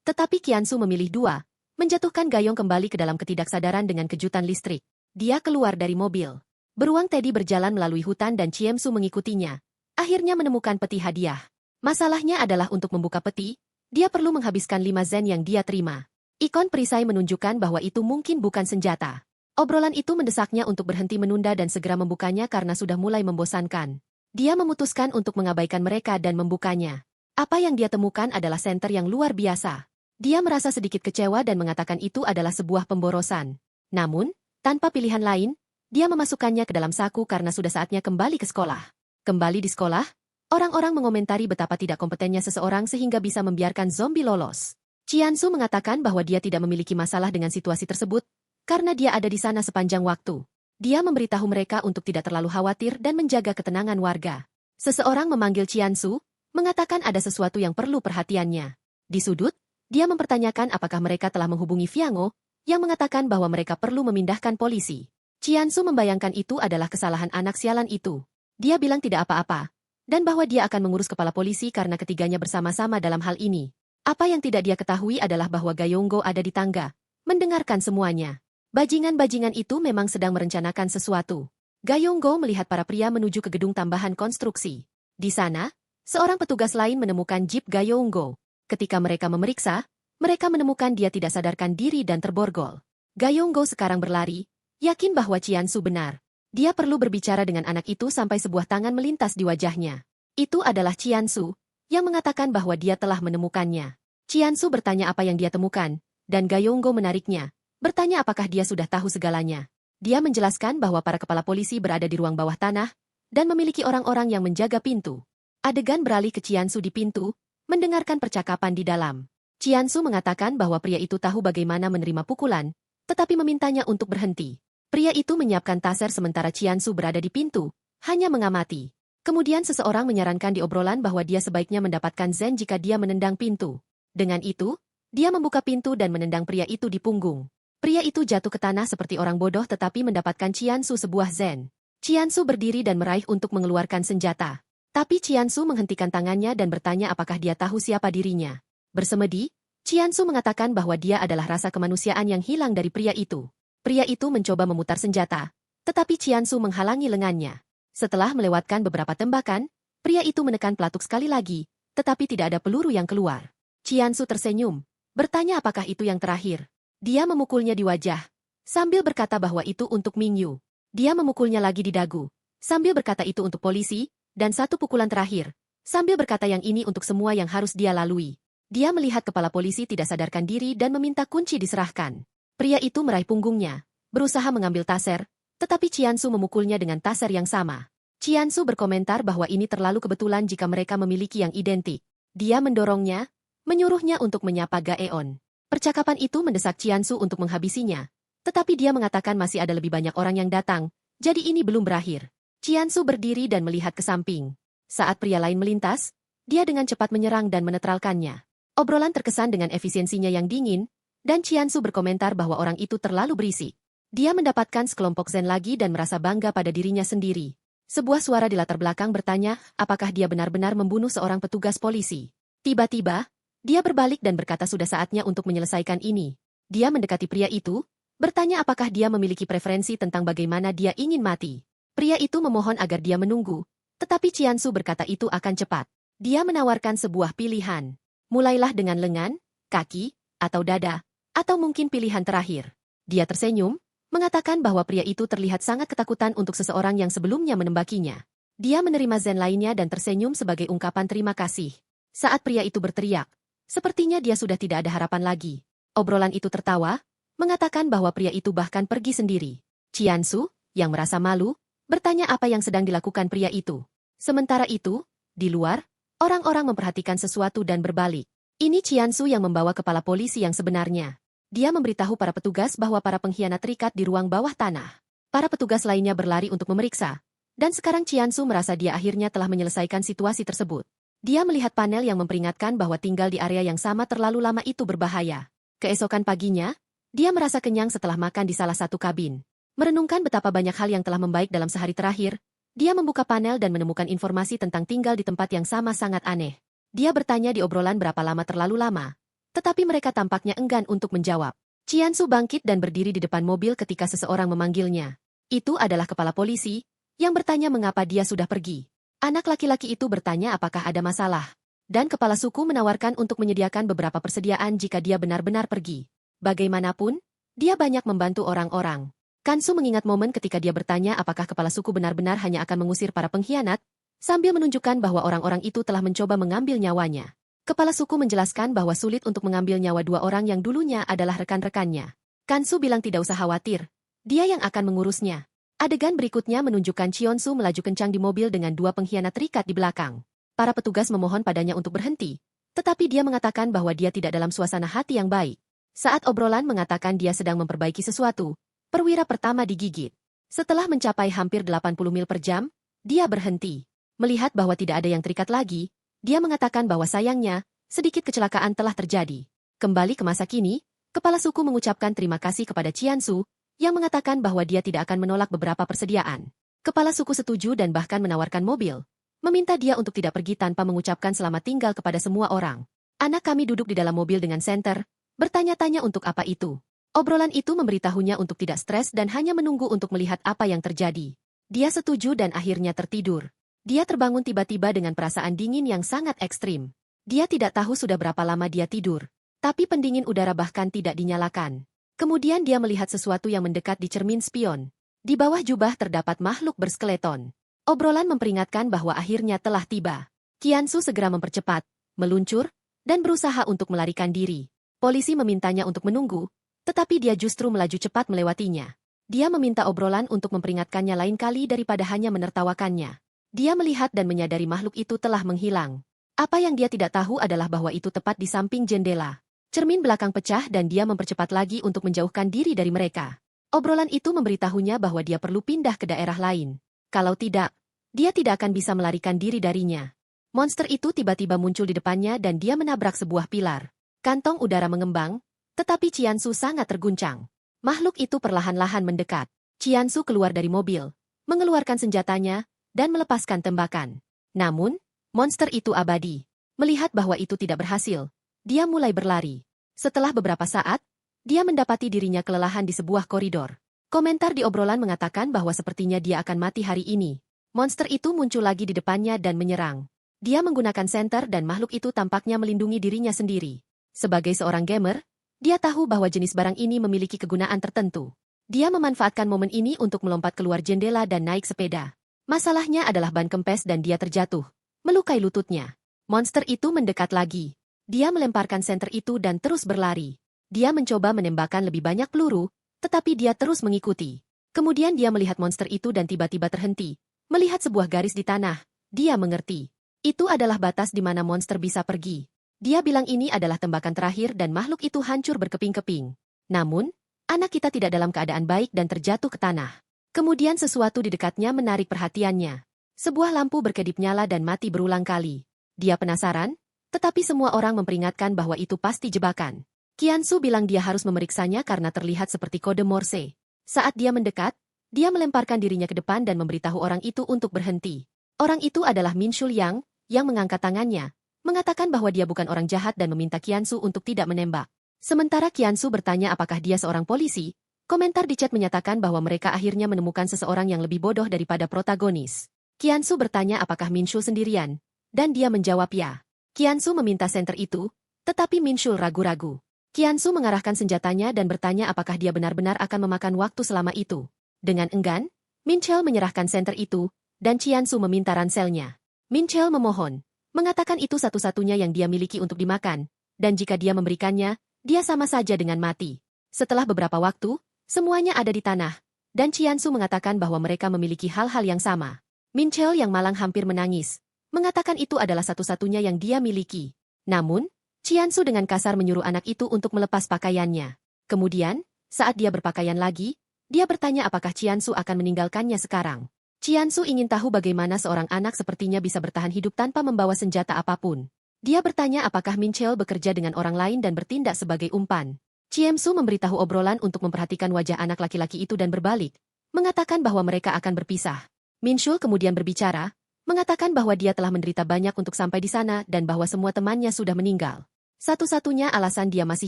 tetapi Chiansu memilih 2. Menjatuhkan Gayong kembali ke dalam ketidaksadaran dengan kejutan listrik. Dia keluar dari mobil. Beruang Teddy berjalan melalui hutan dan Chiemsu mengikutinya. Akhirnya menemukan peti hadiah. Masalahnya adalah untuk membuka peti, dia perlu menghabiskan 5 zen yang dia terima. Ikon perisai menunjukkan bahwa itu mungkin bukan senjata. Obrolan itu mendesaknya untuk berhenti menunda dan segera membukanya karena sudah mulai membosankan. Dia memutuskan untuk mengabaikan mereka dan membukanya. Apa yang dia temukan adalah senter yang luar biasa. Dia merasa sedikit kecewa dan mengatakan itu adalah sebuah pemborosan. Namun, tanpa pilihan lain, Dia memasukkannya ke dalam saku karena sudah saatnya kembali ke sekolah. Kembali di sekolah, orang-orang mengomentari betapa tidak kompetennya seseorang sehingga bisa membiarkan zombie lolos. Qiansu mengatakan bahwa dia tidak memiliki masalah dengan situasi tersebut, karena dia ada di sana sepanjang waktu. Dia memberitahu mereka untuk tidak terlalu khawatir dan menjaga ketenangan warga. Seseorang memanggil Qiansu, mengatakan ada sesuatu yang perlu perhatiannya. Di sudut, dia mempertanyakan apakah mereka telah menghubungi Fiango, yang mengatakan bahwa mereka perlu memindahkan polisi. Qiansu membayangkan itu adalah kesalahan anak sialan itu. Dia bilang tidak apa-apa, dan bahwa dia akan mengurus kepala polisi karena ketiganya bersama-sama dalam hal ini. Apa yang tidak dia ketahui adalah bahwa Gayonggo ada di tangga, mendengarkan semuanya. Bajingan-bajingan itu memang sedang merencanakan sesuatu. Gayonggo melihat para pria menuju ke gedung tambahan konstruksi. Di sana, seorang petugas lain menemukan jeep Gayonggo. Ketika mereka memeriksa, mereka menemukan dia tidak sadarkan diri dan terborgol. Gayonggo sekarang berlari, yakin bahwa Qiansu benar. Dia perlu berbicara dengan anak itu sampai sebuah tangan melintas di wajahnya. Itu adalah Qiansu, yang mengatakan bahwa dia telah menemukannya. Qiansu bertanya apa yang dia temukan, dan Gayonggo menariknya, bertanya apakah dia sudah tahu segalanya. Dia menjelaskan bahwa para kepala polisi berada di ruang bawah tanah, dan memiliki orang-orang yang menjaga pintu. Adegan beralih ke Qiansu di pintu, mendengarkan percakapan di dalam. Qiansu mengatakan bahwa pria itu tahu bagaimana menerima pukulan, tetapi memintanya untuk berhenti. Pria itu menyiapkan taser sementara Qiansu berada di pintu, hanya mengamati. Kemudian seseorang menyarankan di obrolan bahwa dia sebaiknya mendapatkan zen jika dia menendang pintu. Dengan itu, dia membuka pintu dan menendang pria itu di punggung. Pria itu jatuh ke tanah seperti orang bodoh tetapi mendapatkan Qiansu sebuah zen. Qiansu berdiri dan meraih untuk mengeluarkan senjata. Tapi Qiansu menghentikan tangannya dan bertanya apakah dia tahu siapa dirinya. Bersemedi, Qiansu mengatakan bahwa dia adalah rasa kemanusiaan yang hilang dari pria itu. Pria itu mencoba memutar senjata, tetapi Qiansu menghalangi lengannya. Setelah melewatkan beberapa tembakan, pria itu menekan pelatuk sekali lagi, tetapi tidak ada peluru yang keluar. Qiansu tersenyum, bertanya apakah itu yang terakhir. Dia memukulnya di wajah, sambil berkata bahwa itu untuk Mingyu. Dia memukulnya lagi di dagu, sambil berkata itu untuk polisi, dan satu pukulan terakhir, sambil berkata yang ini untuk semua yang harus dia lalui. Dia melihat kepala polisi tidak sadarkan diri dan meminta kunci diserahkan. Pria itu meraih punggungnya, berusaha mengambil taser, tetapi Qiansu memukulnya dengan taser yang sama. Qiansu berkomentar bahwa ini terlalu kebetulan jika mereka memiliki yang identik. Dia mendorongnya, menyuruhnya untuk menyapa Gaeon. Percakapan itu mendesak Qiansu untuk menghabisinya, tetapi dia mengatakan masih ada lebih banyak orang yang datang, jadi ini belum berakhir. Qiansu berdiri dan melihat ke samping. Saat pria lain melintas, dia dengan cepat menyerang dan menetralkannya. Obrolan terkesan dengan efisiensinya yang dingin, dan Qiansu berkomentar bahwa orang itu terlalu berisik. Dia mendapatkan sekelompok zen lagi dan merasa bangga pada dirinya sendiri. Sebuah suara di latar belakang bertanya, apakah dia benar-benar membunuh seorang petugas polisi. Tiba-tiba, dia berbalik dan berkata sudah saatnya untuk menyelesaikan ini. Dia mendekati pria itu, bertanya apakah dia memiliki preferensi tentang bagaimana dia ingin mati. Pria itu memohon agar dia menunggu, tetapi Qiansu berkata itu akan cepat. Dia menawarkan sebuah pilihan. Mulailah dengan lengan, kaki, atau dada, atau mungkin pilihan terakhir. Dia tersenyum, mengatakan bahwa pria itu terlihat sangat ketakutan untuk seseorang yang sebelumnya menembakinya. Dia menerima zen lainnya dan tersenyum sebagai ungkapan terima kasih. Saat pria itu berteriak, sepertinya dia sudah tidak ada harapan lagi. Obrolan itu tertawa, mengatakan bahwa pria itu bahkan pergi sendiri. Qiansu, yang merasa malu, bertanya apa yang sedang dilakukan pria itu. Sementara itu, di luar, orang-orang memperhatikan sesuatu dan berbalik. Ini Qiansu yang membawa kepala polisi yang sebenarnya. Dia memberitahu para petugas bahwa para pengkhianat terikat di ruang bawah tanah. Para petugas lainnya berlari untuk memeriksa. Dan sekarang Qiansu merasa dia akhirnya telah menyelesaikan situasi tersebut. Dia melihat panel yang memperingatkan bahwa tinggal di area yang sama terlalu lama itu berbahaya. Keesokan paginya, dia merasa kenyang setelah makan di salah satu kabin. Merenungkan betapa banyak hal yang telah membaik dalam sehari terakhir, dia membuka panel dan menemukan informasi tentang tinggal di tempat yang sama sangat aneh. Dia bertanya di obrolan berapa lama terlalu lama. Tetapi mereka tampaknya enggan untuk menjawab. Qiansu bangkit dan berdiri di depan mobil ketika seseorang memanggilnya. Itu adalah kepala polisi, yang bertanya mengapa dia sudah pergi. Anak laki-laki itu bertanya apakah ada masalah. Dan kepala suku menawarkan untuk menyediakan beberapa persediaan jika dia benar-benar pergi. Bagaimanapun, dia banyak membantu orang-orang. Kansu mengingat momen ketika dia bertanya apakah kepala suku benar-benar hanya akan mengusir para pengkhianat, sambil menunjukkan bahwa orang-orang itu telah mencoba mengambil nyawanya. Kepala suku menjelaskan bahwa sulit untuk mengambil nyawa dua orang yang dulunya adalah rekan-rekannya. Kansu bilang tidak usah khawatir, dia yang akan mengurusnya. Adegan berikutnya menunjukkan Cheonsu melaju kencang di mobil dengan dua pengkhianat terikat di belakang. Para petugas memohon padanya untuk berhenti, tetapi dia mengatakan bahwa dia tidak dalam suasana hati yang baik. Saat obrolan mengatakan dia sedang memperbaiki sesuatu, perwira pertama digigit. Setelah mencapai hampir 80 mil per jam, dia berhenti. Melihat bahwa tidak ada yang terikat lagi, dia mengatakan bahwa sayangnya, sedikit kecelakaan telah terjadi. Kembali ke masa kini, kepala suku mengucapkan terima kasih kepada Cheonsu, yang mengatakan bahwa dia tidak akan menolak beberapa persediaan. Kepala suku setuju dan bahkan menawarkan mobil, meminta dia untuk tidak pergi tanpa mengucapkan selamat tinggal kepada semua orang. Anak kami duduk di dalam mobil dengan Center, bertanya-tanya untuk apa itu. Obrolan itu memberitahunya untuk tidak stres dan hanya menunggu untuk melihat apa yang terjadi. Dia setuju dan akhirnya tertidur. Dia terbangun tiba-tiba dengan perasaan dingin yang sangat ekstrim. Dia tidak tahu sudah berapa lama dia tidur, tapi pendingin udara bahkan tidak dinyalakan. Kemudian dia melihat sesuatu yang mendekat di cermin spion. Di bawah jubah terdapat makhluk berskeleton. Obrolan memperingatkan bahwa akhirnya telah tiba. Cheonsu segera mempercepat, meluncur, dan berusaha untuk melarikan diri. Polisi memintanya untuk menunggu, tetapi dia justru melaju cepat melewatinya. Dia meminta obrolan untuk memperingatkannya lain kali daripada hanya menertawakannya. Dia melihat dan menyadari makhluk itu telah menghilang. Apa yang dia tidak tahu adalah bahwa itu tepat di samping jendela. Cermin belakang pecah dan dia mempercepat lagi untuk menjauhkan diri dari mereka. Obrolan itu memberitahunya bahwa dia perlu pindah ke daerah lain. Kalau tidak, dia tidak akan bisa melarikan diri darinya. Monster itu tiba-tiba muncul di depannya dan dia menabrak sebuah pilar. Kantong udara mengembang, tetapi Cheonsu sangat terguncang. Makhluk itu perlahan-lahan mendekat. Cheonsu keluar dari mobil, mengeluarkan senjatanya, dan melepaskan tembakan. Namun, monster itu abadi. Melihat bahwa itu tidak berhasil, dia mulai berlari. Setelah beberapa saat, dia mendapati dirinya kelelahan di sebuah koridor. Komentar di obrolan mengatakan bahwa sepertinya dia akan mati hari ini. Monster itu muncul lagi di depannya dan menyerang. Dia menggunakan senter dan makhluk itu tampaknya melindungi dirinya sendiri. Sebagai seorang gamer, dia tahu bahwa jenis barang ini memiliki kegunaan tertentu. Dia memanfaatkan momen ini untuk melompat keluar jendela dan naik sepeda. Masalahnya adalah ban kempes dan dia terjatuh, melukai lututnya. Monster itu mendekat lagi. Dia melemparkan senter itu dan terus berlari. Dia mencoba menembakkan lebih banyak peluru, tetapi dia terus mengikuti. Kemudian dia melihat monster itu dan tiba-tiba terhenti. Melihat sebuah garis di tanah, dia mengerti. Itu adalah batas di mana monster bisa pergi. Dia bilang ini adalah tembakan terakhir dan makhluk itu hancur berkeping-keping. Namun, anak kita tidak dalam keadaan baik dan terjatuh ke tanah. Kemudian sesuatu di dekatnya menarik perhatiannya. Sebuah lampu berkedip nyala dan mati berulang kali. Dia penasaran, tetapi semua orang memperingatkan bahwa itu pasti jebakan. Cheonsu bilang dia harus memeriksanya karena terlihat seperti kode Morse. Saat dia mendekat, dia melemparkan dirinya ke depan dan memberitahu orang itu untuk berhenti. Orang itu adalah Min Shul yang mengangkat tangannya, mengatakan bahwa dia bukan orang jahat dan meminta Cheonsu untuk tidak menembak. Sementara Cheonsu bertanya apakah dia seorang polisi, komentar di chat menyatakan bahwa mereka akhirnya menemukan seseorang yang lebih bodoh daripada protagonis. Cheonsu bertanya apakah Min Shul sendirian, dan dia menjawab ya. Cheonsu meminta senter itu, tetapi Min Shul ragu-ragu. Cheonsu mengarahkan senjatanya dan bertanya apakah dia benar-benar akan memakan waktu selama itu. Dengan enggan, Min Shul menyerahkan senter itu, dan Cheonsu meminta ranselnya. Min Shul memohon, mengatakan itu satu-satunya yang dia miliki untuk dimakan, dan jika dia memberikannya, dia sama saja dengan mati. Setelah beberapa waktu, semuanya ada di tanah, dan Cheonsu mengatakan bahwa mereka memiliki hal-hal yang sama. Min Shul yang malang hampir menangis, mengatakan itu adalah satu-satunya yang dia miliki. Namun, Cheonsu dengan kasar menyuruh anak itu untuk melepas pakaiannya. Kemudian, saat dia berpakaian lagi, dia bertanya apakah Cheonsu akan meninggalkannya sekarang. Cheonsu ingin tahu bagaimana seorang anak sepertinya bisa bertahan hidup tanpa membawa senjata apapun. Dia bertanya apakah Min Shul bekerja dengan orang lain dan bertindak sebagai umpan. Cheonsu memberitahu obrolan untuk memperhatikan wajah anak laki-laki itu dan berbalik, mengatakan bahwa mereka akan berpisah. Min Shul kemudian berbicara, mengatakan bahwa dia telah menderita banyak untuk sampai di sana dan bahwa semua temannya sudah meninggal. Satu-satunya alasan dia masih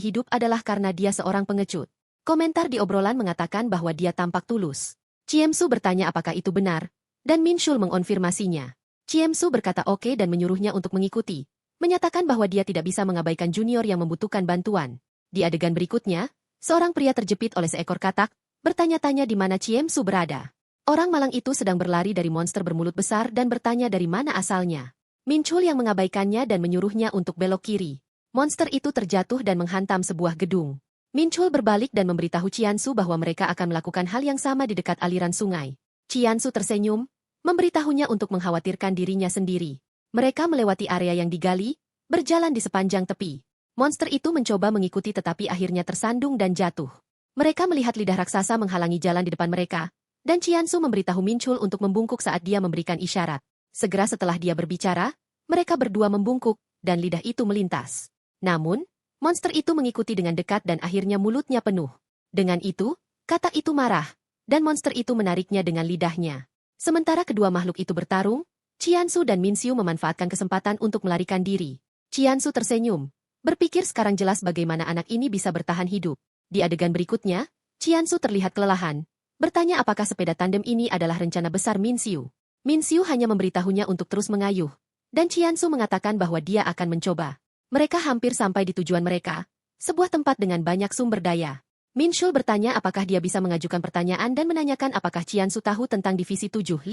hidup adalah karena dia seorang pengecut. Komentar di obrolan mengatakan bahwa dia tampak tulus. Cheonsu bertanya apakah itu benar, dan Min Shul mengonfirmasinya. Cheonsu berkata oke dan menyuruhnya untuk mengikuti, menyatakan bahwa dia tidak bisa mengabaikan junior yang membutuhkan bantuan. Di adegan berikutnya, seorang pria terjepit oleh seekor katak, bertanya-tanya di mana Cheonsu berada. Orang malang itu sedang berlari dari monster bermulut besar dan bertanya dari mana asalnya. Min Shul yang mengabaikannya dan menyuruhnya untuk belok kiri. Monster itu terjatuh dan menghantam sebuah gedung. Min Shul berbalik dan memberitahu Cheonsu bahwa mereka akan melakukan hal yang sama di dekat aliran sungai. Qiansu tersenyum, memberitahunya untuk mengkhawatirkan dirinya sendiri. Mereka melewati area yang digali, berjalan di sepanjang tepi. Monster itu mencoba mengikuti tetapi akhirnya tersandung dan jatuh. Mereka melihat lidah raksasa menghalangi jalan di depan mereka, dan Qiansu memberitahu Minchul untuk membungkuk saat dia memberikan isyarat. Segera setelah dia berbicara, mereka berdua membungkuk, dan lidah itu melintas. Namun, monster itu mengikuti dengan dekat dan akhirnya mulutnya penuh. Dengan itu, katak itu marah, dan monster itu menariknya dengan lidahnya. Sementara kedua makhluk itu bertarung, Qiansu dan Minxiu memanfaatkan kesempatan untuk melarikan diri. Qiansu tersenyum, berpikir sekarang jelas bagaimana anak ini bisa bertahan hidup. Di adegan berikutnya, Qiansu terlihat kelelahan, bertanya apakah sepeda tandem ini adalah rencana besar Minxiu. Minxiu hanya memberitahunya untuk terus mengayuh, dan Qiansu mengatakan bahwa dia akan mencoba. Mereka hampir sampai di tujuan mereka, sebuah tempat dengan banyak sumber daya. Minshul bertanya apakah dia bisa mengajukan pertanyaan dan menanyakan apakah Qiansu tahu tentang Divisi 75.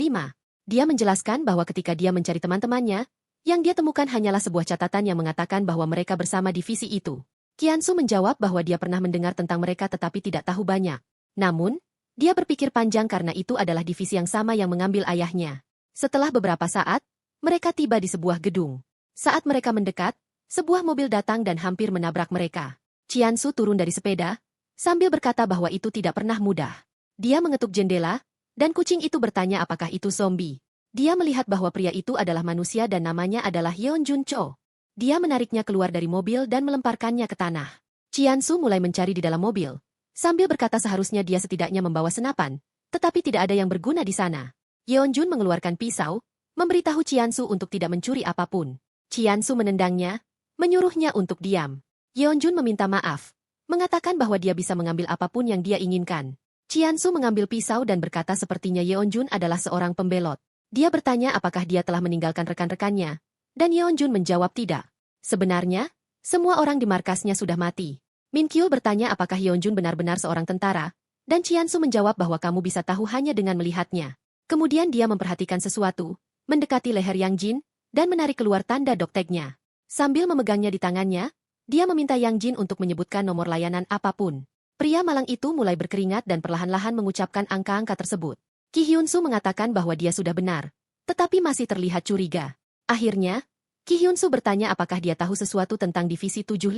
Dia menjelaskan bahwa ketika dia mencari teman-temannya, yang dia temukan hanyalah sebuah catatan yang mengatakan bahwa mereka bersama divisi itu. Qiansu menjawab bahwa dia pernah mendengar tentang mereka tetapi tidak tahu banyak. Namun, dia berpikir panjang karena itu adalah divisi yang sama yang mengambil ayahnya. Setelah beberapa saat, mereka tiba di sebuah gedung. Saat mereka mendekat, sebuah mobil datang dan hampir menabrak mereka. Qiansu turun dari sepeda, sambil berkata bahwa itu tidak pernah mudah. Dia mengetuk jendela, dan kucing itu bertanya apakah itu zombie. Dia melihat bahwa pria itu adalah manusia dan namanya adalah Yeonjun Cho. Dia menariknya keluar dari mobil dan melemparkannya ke tanah. Qiansu mulai mencari di dalam mobil, sambil berkata seharusnya dia setidaknya membawa senapan, tetapi tidak ada yang berguna di sana. Yeonjun mengeluarkan pisau, memberitahu Qiansu untuk tidak mencuri apapun. Qiansu menendangnya, menyuruhnya untuk diam. Yeonjun meminta maaf, mengatakan bahwa dia bisa mengambil apapun yang dia inginkan. Qiansu mengambil pisau dan berkata sepertinya Yeonjun adalah seorang pembelot. Dia bertanya apakah dia telah meninggalkan rekan-rekannya, dan Yeonjun menjawab tidak. Sebenarnya, semua orang di markasnya sudah mati. Minkyul bertanya apakah Yeonjun benar-benar seorang tentara, dan Qiansu menjawab bahwa kamu bisa tahu hanya dengan melihatnya. Kemudian dia memperhatikan sesuatu, mendekati leher Yang Jin, dan menarik keluar tanda dokteknya. Sambil memegangnya di tangannya, dia meminta Yang Jin untuk menyebutkan nomor layanan apapun. Pria malang itu mulai berkeringat dan perlahan-lahan mengucapkan angka-angka tersebut. Ki Hyun-soo mengatakan bahwa dia sudah benar, tetapi masih terlihat curiga. Akhirnya, Ki Hyun-soo bertanya apakah dia tahu sesuatu tentang Divisi 75.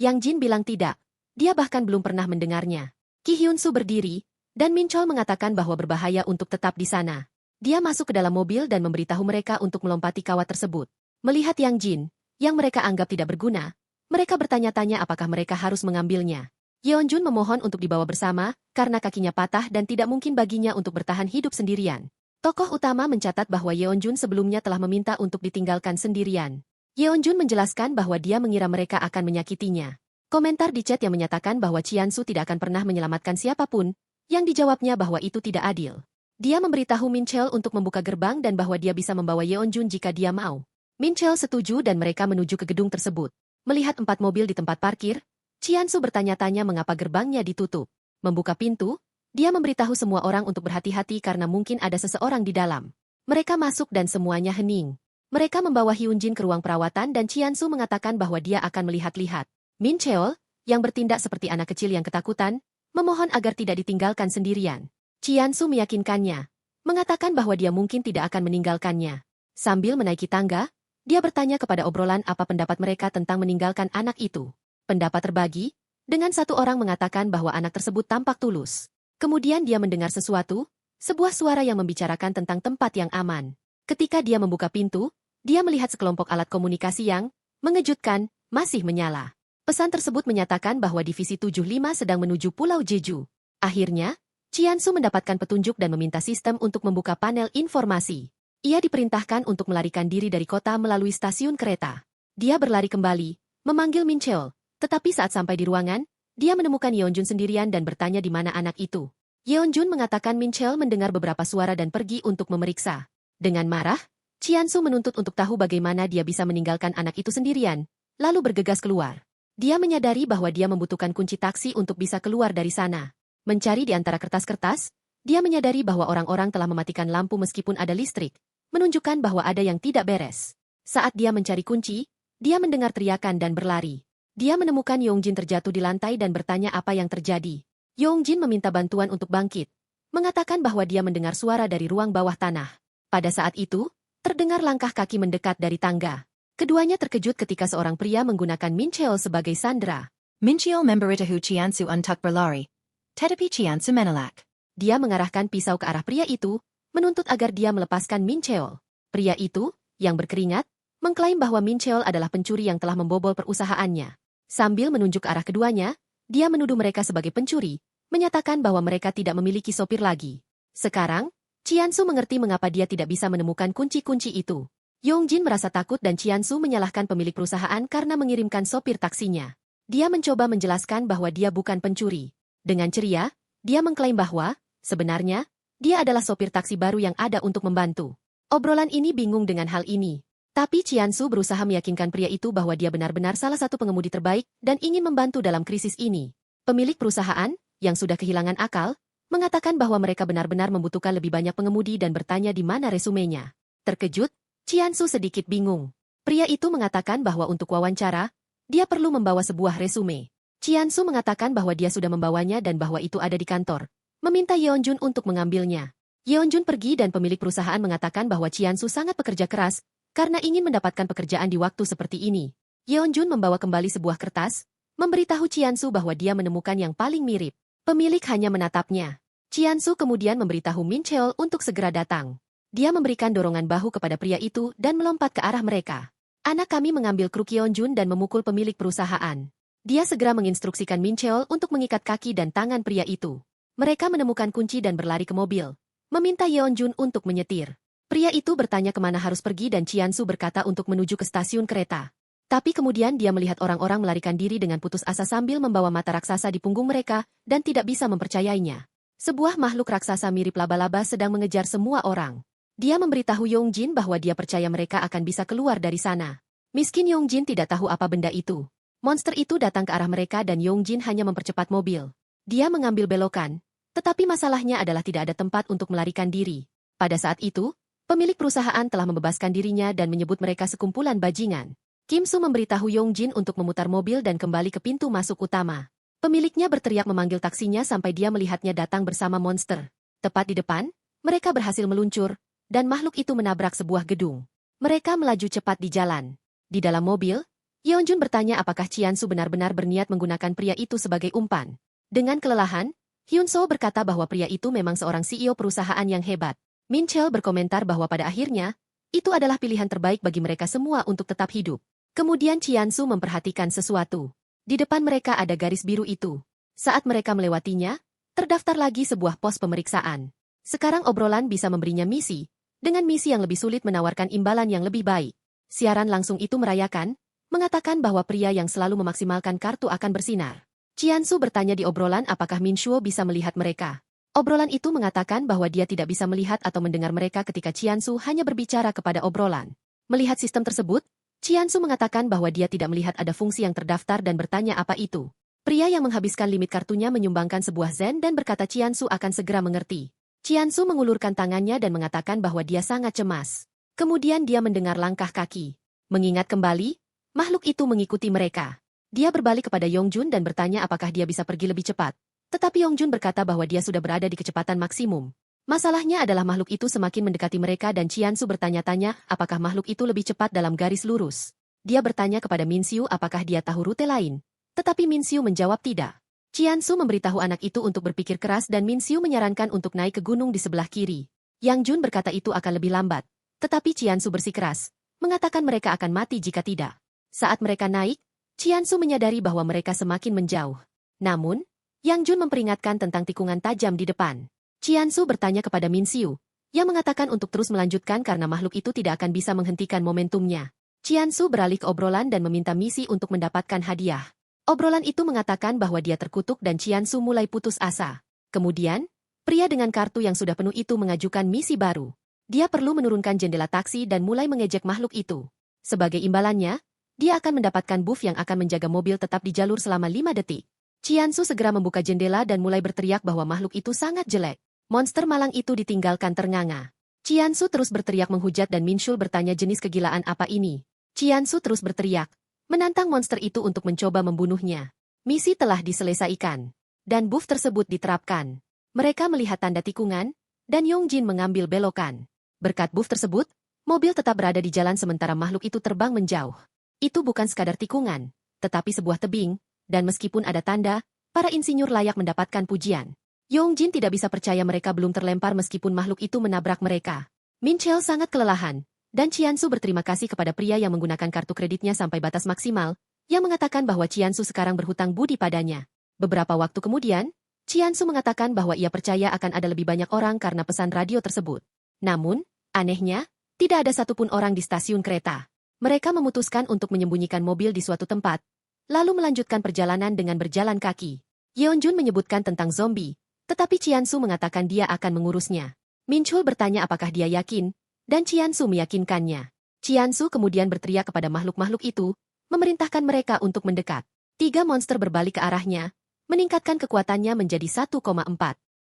Yang Jin bilang tidak, dia bahkan belum pernah mendengarnya. Ki Hyun-soo berdiri, dan Min Chol mengatakan bahwa berbahaya untuk tetap di sana. Dia masuk ke dalam mobil dan memberitahu mereka untuk melompati kawat tersebut. Melihat Yang Jin, yang mereka anggap tidak berguna, mereka bertanya-tanya apakah mereka harus mengambilnya. Yeonjun memohon untuk dibawa bersama, karena kakinya patah dan tidak mungkin baginya untuk bertahan hidup sendirian. Tokoh utama mencatat bahwa Yeonjun sebelumnya telah meminta untuk ditinggalkan sendirian. Yeonjun menjelaskan bahwa dia mengira mereka akan menyakitinya. Komentar di chat yang menyatakan bahwa Qiansu tidak akan pernah menyelamatkan siapapun, yang dijawabnya bahwa itu tidak adil. Dia memberitahu Min Chol untuk membuka gerbang dan bahwa dia bisa membawa Yeonjun jika dia mau. Min Chol setuju dan mereka menuju ke gedung tersebut. Melihat 4 mobil di tempat parkir, Qiansu bertanya-tanya mengapa gerbangnya ditutup. Membuka pintu, dia memberitahu semua orang untuk berhati-hati karena mungkin ada seseorang di dalam. Mereka masuk dan semuanya hening. Mereka membawa Hyunjin ke ruang perawatan dan Qiansu mengatakan bahwa dia akan melihat-lihat. Min Cheol, yang bertindak seperti anak kecil yang ketakutan, memohon agar tidak ditinggalkan sendirian. Qiansu meyakinkannya, mengatakan bahwa dia mungkin tidak akan meninggalkannya. Sambil menaiki tangga, dia bertanya kepada obrolan apa pendapat mereka tentang meninggalkan anak itu. Pendapat terbagi, dengan satu orang mengatakan bahwa anak tersebut tampak tulus. Kemudian dia mendengar sesuatu, sebuah suara yang membicarakan tentang tempat yang aman. Ketika dia membuka pintu, dia melihat sekelompok alat komunikasi yang, mengejutkan, masih menyala. Pesan tersebut menyatakan bahwa Divisi 75 sedang menuju Pulau Jeju. Akhirnya, Qiansu mendapatkan petunjuk dan meminta sistem untuk membuka panel informasi. Ia diperintahkan untuk melarikan diri dari kota melalui stasiun kereta. Dia berlari kembali, memanggil Min Cheol. Tetapi saat sampai di ruangan, dia menemukan Yeonjun sendirian dan bertanya di mana anak itu. Yeonjun mengatakan Min Chol mendengar beberapa suara dan pergi untuk memeriksa. Dengan marah, Qiansu menuntut untuk tahu bagaimana dia bisa meninggalkan anak itu sendirian, lalu bergegas keluar. Dia menyadari bahwa dia membutuhkan kunci taksi untuk bisa keluar dari sana. Mencari di antara kertas-kertas, dia menyadari bahwa orang-orang telah mematikan lampu meskipun ada listrik, menunjukkan bahwa ada yang tidak beres. Saat dia mencari kunci, dia mendengar teriakan dan berlari. Dia menemukan Yongjin terjatuh di lantai dan bertanya apa yang terjadi. Yongjin meminta bantuan untuk bangkit, mengatakan bahwa dia mendengar suara dari ruang bawah tanah. Pada saat itu, terdengar langkah kaki mendekat dari tangga. Keduanya terkejut ketika seorang pria menggunakan Min Cheol sebagai sandera. Min Cheol memberitahu Ciansu untuk berlari. Tetapi Ciansu menolak. Dia mengarahkan pisau ke arah pria itu, menuntut agar dia melepaskan Min Cheol. Pria itu, yang berkeringat, mengklaim bahwa Min Cheol adalah pencuri yang telah membobol perusahaannya. Sambil menunjuk ke arah keduanya, dia menuduh mereka sebagai pencuri, menyatakan bahwa mereka tidak memiliki sopir lagi. Sekarang, Ciansu mengerti mengapa dia tidak bisa menemukan kunci-kunci itu. Yongjin merasa takut dan Ciansu menyalahkan pemilik perusahaan karena mengirimkan sopir taksinya. Dia mencoba menjelaskan bahwa dia bukan pencuri. Dengan ceria, dia mengklaim bahwa, sebenarnya, dia adalah sopir taksi baru yang ada untuk membantu. Obrolan ini bingung dengan hal ini. Tapi Ciansu berusaha meyakinkan pria itu bahwa dia benar-benar salah satu pengemudi terbaik dan ingin membantu dalam krisis ini. Pemilik perusahaan, yang sudah kehilangan akal, mengatakan bahwa mereka benar-benar membutuhkan lebih banyak pengemudi dan bertanya di mana resumenya. Terkejut, Ciansu sedikit bingung. Pria itu mengatakan bahwa untuk wawancara, dia perlu membawa sebuah resume. Ciansu mengatakan bahwa dia sudah membawanya dan bahwa itu ada di kantor, meminta Yeonjun untuk mengambilnya. Yeonjun pergi dan pemilik perusahaan mengatakan bahwa Ciansu sangat bekerja keras karena ingin mendapatkan pekerjaan di waktu seperti ini. Yeonjun membawa kembali sebuah kertas, memberitahu Ciansu bahwa dia menemukan yang paling mirip. Pemilik hanya menatapnya. Ciansu kemudian memberitahu Min Cheol untuk segera datang. Dia memberikan dorongan bahu kepada pria itu dan melompat ke arah mereka. Anak kami mengambil kruk Yeonjun dan memukul pemilik perusahaan. Dia segera menginstruksikan Min Cheol untuk mengikat kaki dan tangan pria itu. Mereka menemukan kunci dan berlari ke mobil, meminta Yeonjun untuk menyetir. Pria itu bertanya kemana harus pergi dan Ciansu berkata untuk menuju ke stasiun kereta. Tapi kemudian dia melihat orang-orang melarikan diri dengan putus asa sambil membawa mata raksasa di punggung mereka dan tidak bisa mempercayainya. Sebuah makhluk raksasa mirip laba-laba sedang mengejar semua orang. Dia memberitahu Yongjin bahwa dia percaya mereka akan bisa keluar dari sana. Miskin Yongjin tidak tahu apa benda itu. Monster itu datang ke arah mereka dan Yongjin hanya mempercepat mobil. Dia mengambil belokan, tetapi masalahnya adalah tidak ada tempat untuk melarikan diri. Pada saat itu, pemilik perusahaan telah membebaskan dirinya dan menyebut mereka sekumpulan bajingan. Kim Soo memberitahu Yongjin untuk memutar mobil dan kembali ke pintu masuk utama. Pemiliknya berteriak memanggil taksinya sampai dia melihatnya datang bersama monster. Tepat di depan, mereka berhasil meluncur, dan makhluk itu menabrak sebuah gedung. Mereka melaju cepat di jalan. Di dalam mobil, Yeonjun bertanya apakah Ciansu benar-benar berniat menggunakan pria itu sebagai umpan. Dengan kelelahan, Hyun Soo berkata bahwa pria itu memang seorang CEO perusahaan yang hebat. Min Cheol berkomentar bahwa pada akhirnya, itu adalah pilihan terbaik bagi mereka semua untuk tetap hidup. Kemudian Ciansu memperhatikan sesuatu. Di depan mereka ada garis biru itu. Saat mereka melewatinya, terdaftar lagi sebuah pos pemeriksaan. Sekarang obrolan bisa memberinya misi, dengan misi yang lebih sulit menawarkan imbalan yang lebih baik. Siaran langsung itu merayakan, mengatakan bahwa pria yang selalu memaksimalkan kartu akan bersinar. Ciansu bertanya di obrolan apakah Min Shuo bisa melihat mereka. Obrolan itu mengatakan bahwa dia tidak bisa melihat atau mendengar mereka ketika Ciansu hanya berbicara kepada obrolan. Melihat sistem tersebut, Ciansu mengatakan bahwa dia tidak melihat ada fungsi yang terdaftar dan bertanya apa itu. Pria yang menghabiskan limit kartunya menyumbangkan sebuah zen dan berkata Ciansu akan segera mengerti. Ciansu mengulurkan tangannya dan mengatakan bahwa dia sangat cemas. Kemudian dia mendengar langkah kaki. Mengingat kembali, makhluk itu mengikuti mereka. Dia berbalik kepada Yongjun dan bertanya apakah dia bisa pergi lebih cepat. Tetapi Yongjun berkata bahwa dia sudah berada di kecepatan maksimum. Masalahnya adalah makhluk itu semakin mendekati mereka dan Ciansu bertanya-tanya apakah makhluk itu lebih cepat dalam garis lurus. Dia bertanya kepada Min Xiu apakah dia tahu rute lain. Tetapi Min Xiu menjawab tidak. Ciansu memberitahu anak itu untuk berpikir keras dan Min Xiu menyarankan untuk naik ke gunung di sebelah kiri. Yang Jun berkata itu akan lebih lambat. Tetapi Ciansu bersikeras, mengatakan mereka akan mati jika tidak. Saat mereka naik, Ciansu menyadari bahwa mereka semakin menjauh. Namun, Yang Jun memperingatkan tentang tikungan tajam di depan. Ciansu bertanya kepada Min Xiu, yang mengatakan untuk terus melanjutkan karena makhluk itu tidak akan bisa menghentikan momentumnya. Ciansu beralih ke obrolan dan meminta misi untuk mendapatkan hadiah. Obrolan itu mengatakan bahwa dia terkutuk dan Ciansu mulai putus asa. Kemudian, pria dengan kartu yang sudah penuh itu mengajukan misi baru. Dia perlu menurunkan jendela taksi dan mulai mengejek makhluk itu. Sebagai imbalannya, dia akan mendapatkan buff yang akan menjaga mobil tetap di jalur selama 5 detik. Ciansu segera membuka jendela dan mulai berteriak bahwa makhluk itu sangat jelek. Monster malang itu ditinggalkan ternganga. Ciansu terus berteriak menghujat dan Min Shul bertanya jenis kegilaan apa ini. Ciansu terus berteriak, menantang monster itu untuk mencoba membunuhnya. Misi telah diselesaikan. Dan buff tersebut diterapkan. Mereka melihat tanda tikungan, dan Yongjin mengambil belokan. Berkat buff tersebut, mobil tetap berada di jalan sementara makhluk itu terbang menjauh. Itu bukan sekadar tikungan, tetapi sebuah tebing, dan meskipun ada tanda, para insinyur layak mendapatkan pujian. Yongjin tidak bisa percaya mereka belum terlempar meskipun makhluk itu menabrak mereka. Min Chel sangat kelelahan, dan Qiansu berterima kasih kepada pria yang menggunakan kartu kreditnya sampai batas maksimal, yang mengatakan bahwa Qiansu sekarang berhutang budi padanya. Beberapa waktu kemudian, Qiansu mengatakan bahwa ia percaya akan ada lebih banyak orang karena pesan radio tersebut. Namun, anehnya, tidak ada satupun orang di stasiun kereta. Mereka memutuskan untuk menyembunyikan mobil di suatu tempat, lalu melanjutkan perjalanan dengan berjalan kaki. Yeonjun menyebutkan tentang zombie, tetapi Qiansu mengatakan dia akan mengurusnya. Min Chul bertanya apakah dia yakin, dan Qiansu meyakinkannya. Qiansu kemudian berteriak kepada makhluk-makhluk itu, memerintahkan mereka untuk mendekat. 3 monster berbalik ke arahnya, meningkatkan kekuatannya menjadi 1,4.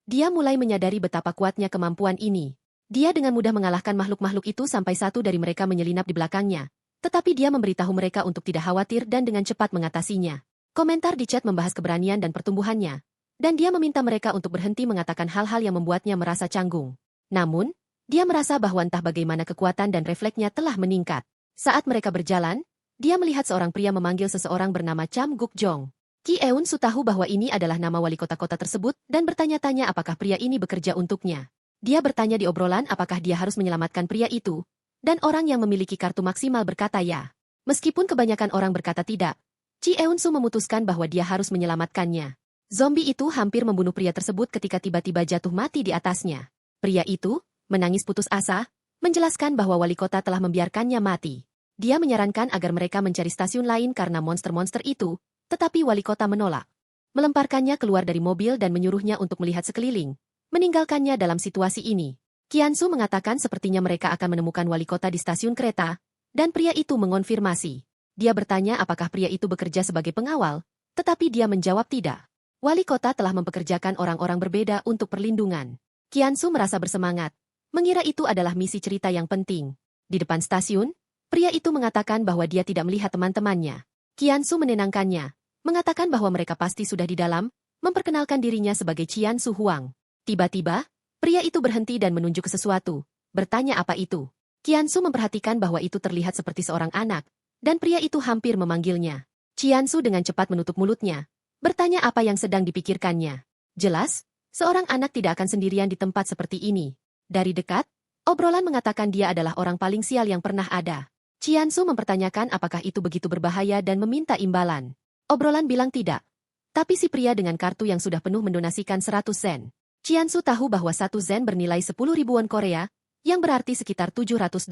Dia mulai menyadari betapa kuatnya kemampuan ini. Dia dengan mudah mengalahkan makhluk-makhluk itu sampai satu dari mereka menyelinap di belakangnya. Tetapi dia memberitahu mereka untuk tidak khawatir dan dengan cepat mengatasinya. Komentar di chat membahas keberanian dan pertumbuhannya. Dan dia meminta mereka untuk berhenti mengatakan hal-hal yang membuatnya merasa canggung. Namun, dia merasa bahwa entah bagaimana kekuatan dan refleksnya telah meningkat. Saat mereka berjalan, dia melihat seorang pria memanggil seseorang bernama Cham Guk Jong. Ki Eun-su tahu bahwa ini adalah nama wali kota-kota tersebut dan bertanya-tanya apakah pria ini bekerja untuknya. Dia bertanya di obrolan apakah dia harus menyelamatkan pria itu, dan orang yang memiliki kartu maksimal berkata ya. Meskipun kebanyakan orang berkata tidak, Ki Eun-su memutuskan bahwa dia harus menyelamatkannya. Zombie itu hampir membunuh pria tersebut ketika tiba-tiba jatuh mati di atasnya. Pria itu, menangis putus asa, menjelaskan bahwa wali kota telah membiarkannya mati. Dia menyarankan agar mereka mencari stasiun lain karena monster-monster itu, tetapi wali kota menolak. Melemparkannya keluar dari mobil dan menyuruhnya untuk melihat sekeliling, meninggalkannya dalam situasi ini. Qiansu mengatakan sepertinya mereka akan menemukan wali kota di stasiun kereta, dan pria itu mengonfirmasi. Dia bertanya apakah pria itu bekerja sebagai pengawal, tetapi dia menjawab tidak. Wali kota telah mempekerjakan orang-orang berbeda untuk perlindungan. Qiansu merasa bersemangat, mengira itu adalah misi cerita yang penting. Di depan stasiun, pria itu mengatakan bahwa dia tidak melihat teman-temannya. Qiansu menenangkannya, mengatakan bahwa mereka pasti sudah di dalam, memperkenalkan dirinya sebagai Qiansu Huang. Tiba-tiba, pria itu berhenti dan menunjuk ke sesuatu, bertanya apa itu. Qiansu memperhatikan bahwa itu terlihat seperti seorang anak, dan pria itu hampir memanggilnya. Qiansu dengan cepat menutup mulutnya, bertanya apa yang sedang dipikirkannya. Jelas, seorang anak tidak akan sendirian di tempat seperti ini. Dari dekat, obrolan mengatakan dia adalah orang paling sial yang pernah ada. Qiansu mempertanyakan apakah itu begitu berbahaya dan meminta imbalan. Obrolan bilang tidak. Tapi si pria dengan kartu yang sudah penuh mendonasikan 100 sen. Qiansu tahu bahwa 1 zen bernilai 10 ribuan Korea, yang berarti sekitar $700.